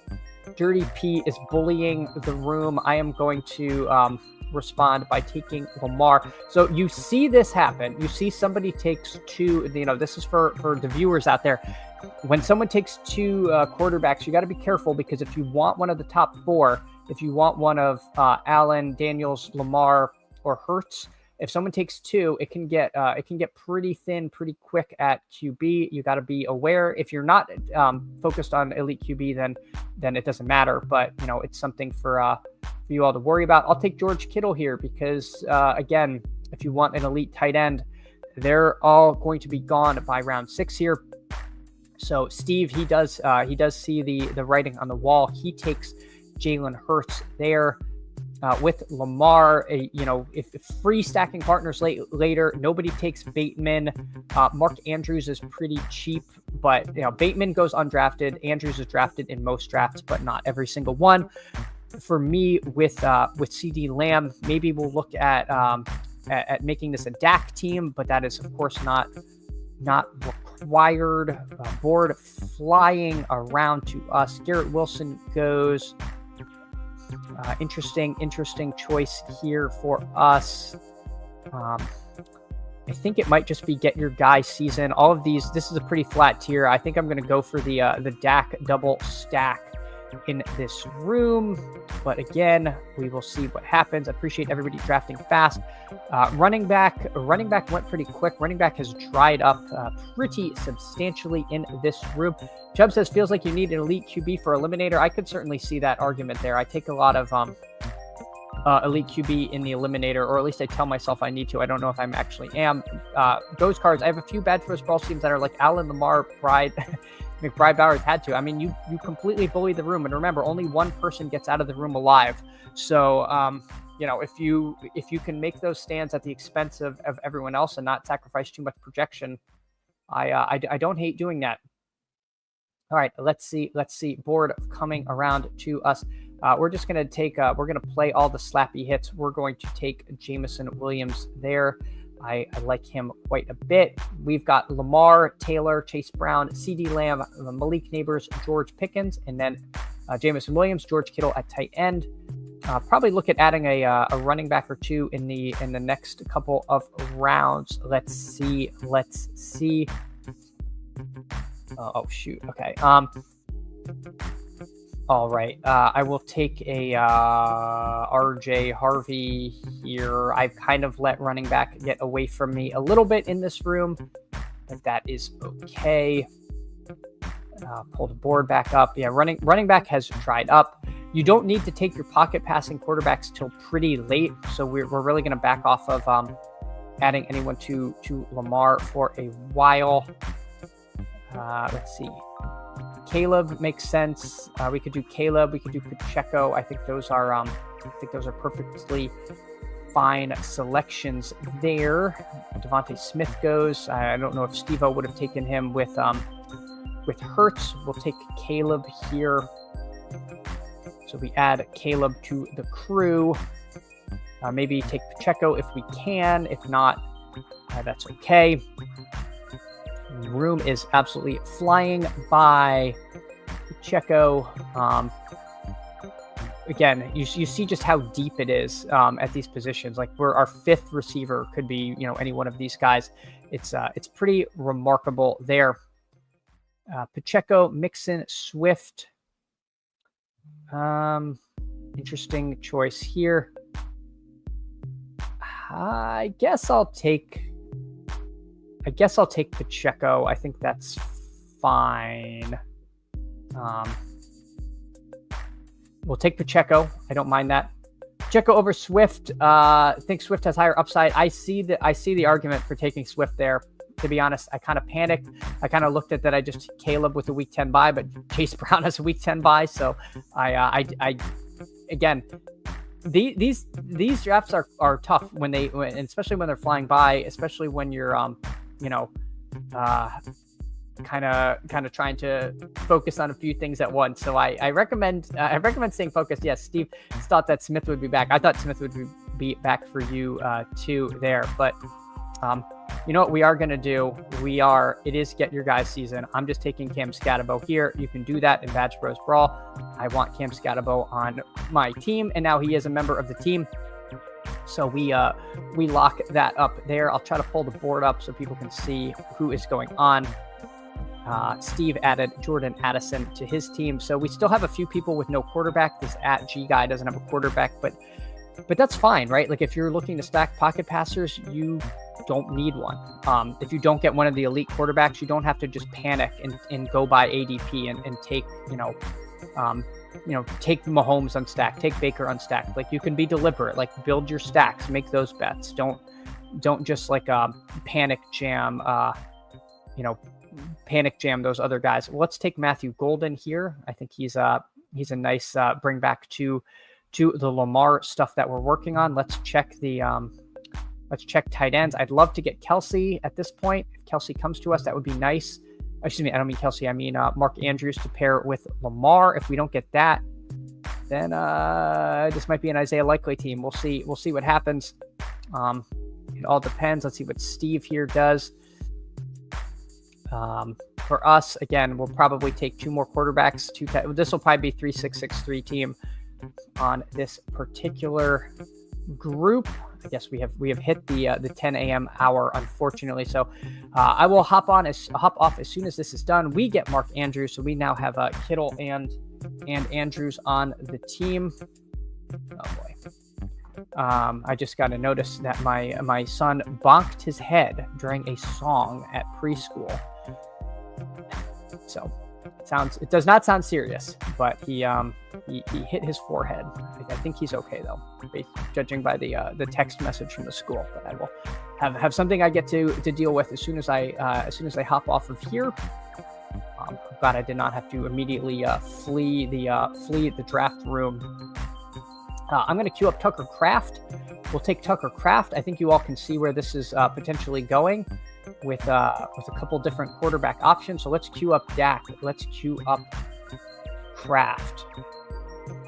is bullying the room. I am going to respond by taking Lamar. So you see this happen. You see somebody takes two, this is for the viewers out there. When someone takes two quarterbacks, you got to be careful, because if you want one of the top four, if you want one of Allen, Daniels, Lamar, or Hurts, if someone takes two, it can get pretty thin pretty quick at QB. You got to be aware. If you're not focused on elite QB, then it doesn't matter. But it's something for you all to worry about. I'll take George Kittle here because again, if you want an elite tight end, they're all going to be gone by round 6 here. So Steve, he does see the writing on the wall. He takes Jalen Hurts there. With Lamar, if free stacking partners later, nobody takes Bateman. Mark Andrews is pretty cheap, but Bateman goes undrafted. Andrews is drafted in most drafts, but not every single one. For me, with CeeDee Lamb, maybe we'll look at making this a DAC team, but that is of course not required. Board flying around to us. Garrett Wilson goes. Interesting choice here for us. I think it might just be get your guy season. All of these, this is a pretty flat tier. I think I'm going to go for the DAC double stack in this room. But again, we will see what happens. I appreciate everybody drafting fast. Running back went pretty quick. Running back has dried up pretty substantially in this room. Chubb says, feels like you need an elite QB for Eliminator. I could certainly see that argument there. I take a lot of elite QB in the Eliminator, or at least I tell myself I need to. I don't know if I actually am. Those cards, I have a few bad first ball teams that are like Allen, Lamar, Bride, McBride Bowers had to. I mean, you completely bully the room, and remember, only one person gets out of the room alive. So, if you can make those stands at the expense of everyone else and not sacrifice too much projection, I don't hate doing that. All right, let's see. Board coming around to us. We're just gonna we're gonna play all the slappy hits. We're going to take Jameson Williams there. I like him quite a bit. We've got Lamar, Taylor, Chase Brown, CeeDee Lamb, Malik Neighbors, George Pickens, and then Jameson Williams, George Kittle at tight end. Probably look at adding a running back or two in the next couple of rounds. Let's see. Oh shoot. Okay. All right. I will take a RJ Harvey here. I've kind of let running back get away from me a little bit in this room, but that is okay. Pull the board back up. Yeah, running back has dried up. You don't need to take your pocket passing quarterbacks till pretty late, so we're really going to back off of adding anyone to Lamar for a while. Let's see. Caleb makes sense. We could do Caleb. We could do Pacheco. I think those are perfectly fine selections there. Devontae Smith goes. I don't know if Steve-O would have taken him with Hurts. We'll take Caleb here. So we add Caleb to the crew. Maybe take Pacheco if we can. If not, that's okay. The room is absolutely flying by. Pacheco. Again, you see just how deep it is at these positions. Like our fifth receiver could be any one of these guys. It's pretty remarkable there. Pacheco, Mixon, Swift. Interesting choice here. I guess I'll take Pacheco. I think that's fine. We'll take Pacheco. I don't mind that. Pacheco over Swift. I think Swift has higher upside. I see the argument for taking Swift there. To be honest, I kind of panicked. I kind of looked at that. I just took Caleb with a week 10 bye, but Chase Brown has a week 10 bye. So I again, these drafts are tough especially when they're flying by, especially when you're kind of trying to focus on a few things at once. So I recommend staying focused. Yes, Steve thought that Smith would be back. I thought Smith would be back for you too there, but you know what we are going to do? It is get your guys season. I'm just taking Cam Scatabo here. You can do that in Badge Bros Brawl. I want Cam Scatabo on my team, and now he is a member of the team. So we lock that up there. I'll try to pull the board up so people can see who is going on. Steve added Jordan Addison to his team. So we still have a few people with no quarterback. This @G guy doesn't have a quarterback, but that's fine, right? Like if you're looking to stack pocket passers, you don't need one. If you don't get one of the elite quarterbacks, you don't have to just panic and go buy ADP and take, take Mahomes unstacked, take Baker unstacked. Like you can be deliberate, like build your stacks, make those bets. Don't just like panic jam, panic jam those other guys. Let's take Matthew Golden here. I think he's a nice bring back to the Lamar stuff that we're working on. Let's check tight ends. I'd love to get Kelsey at this point. If Kelsey comes to us, that would be nice. Excuse me, I don't mean Kelsey. I mean Mark Andrews to pair with Lamar. If we don't get that, then this might be an Isaiah Likely team. We'll see what happens. It all depends. Let's see what Steve here does. For us, again, we'll probably take 2 more quarterbacks. This will probably be 3-6-6-3 team on this particular group. I guess we have hit the 10 a.m. hour, unfortunately. So I will hop off as soon as this is done. We get Mark Andrews, so we now have Kittle and Andrews on the team. Oh boy. I just got a notice that my son bonked his head during a song at preschool. So it does not sound serious, but he hit his forehead. I think he's okay though, judging by the text message from the school. But I will have something I get to deal with as soon as I hop off of here. Glad I did not have to immediately flee the draft room. I'm going to queue up Tucker Kraft. We'll take Tucker Kraft. I think you all can see where this is potentially going with a couple different quarterback options. So let's queue up Dak. Let's queue up Kraft.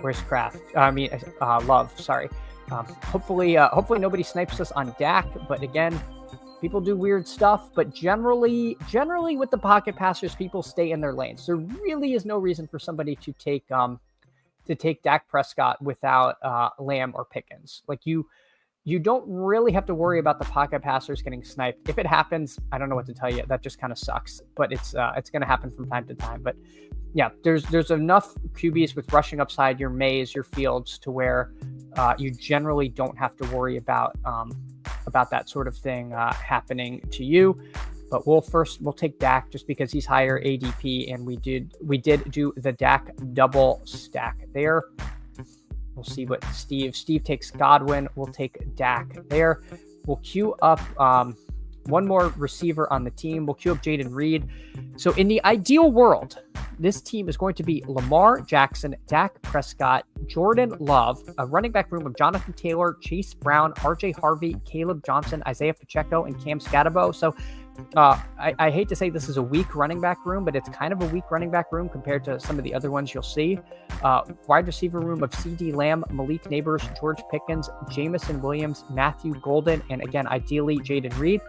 Where's Kraft? Love. Sorry. Hopefully nobody snipes us on Dak. But again, people do weird stuff. But generally with the pocket passers, people stay in their lanes. There really is no reason for somebody to take Dak Prescott without Lamb or Pickens. Like you don't really have to worry about the pocket passers getting sniped. If it happens, I don't know what to tell you. That just kind of sucks, but it's going to happen from time to time. But yeah, there's enough QBs with rushing upside, your Mays, your Fields, to where you generally don't have to worry about that sort of thing happening to you. But we'll take Dak just because he's higher ADP, and we did do the Dak double stack there. We'll see what Steve takes Godwin. We'll take Dak there. We'll queue up one more receiver on the team. We'll queue up Jaden Reed. So in the ideal world, this team is going to be Lamar Jackson, Dak Prescott, Jordan Love, a running back room of Jonathan Taylor, Chase Brown, RJ Harvey, Caleb Johnson, Isaiah Pacheco, and Cam Scatabo. So I hate to say this is a weak running back room, but it's kind of a weak running back room compared to some of the other ones you'll see. Wide receiver room of CeeDee Lamb, Malik Neighbors, George Pickens, Jamison Williams, Matthew Golden, and again, ideally Jaden Reed,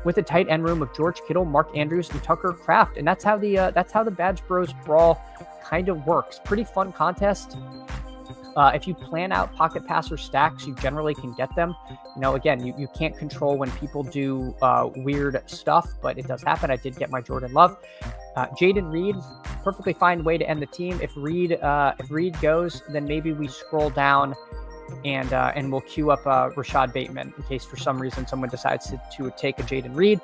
with a tight end room of George Kittle, Mark Andrews, and Tucker Kraft. And that's how the Badge Bros Brawl kind of works. Pretty fun contest. If you plan out pocket passer stacks, you generally can get them. Again, you can't control when people do weird stuff, but it does happen. I did get my Jordan Love. Jaden Reed, perfectly fine way to end the team. If Reed goes, then maybe we scroll down and we'll queue up Rashad Bateman in case for some reason someone decides to take a Jaden Reed.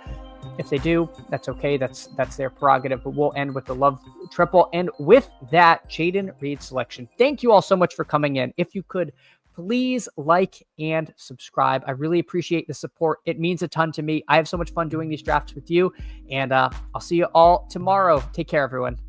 If they do, that's okay. That's their prerogative, but we'll end with the Love triple. And with that, Jaden Reed selection. Thank you all so much for coming in. If you could please like and subscribe. I really appreciate the support. It means a ton to me. I have so much fun doing these drafts with you, and I'll see you all tomorrow. Take care, everyone.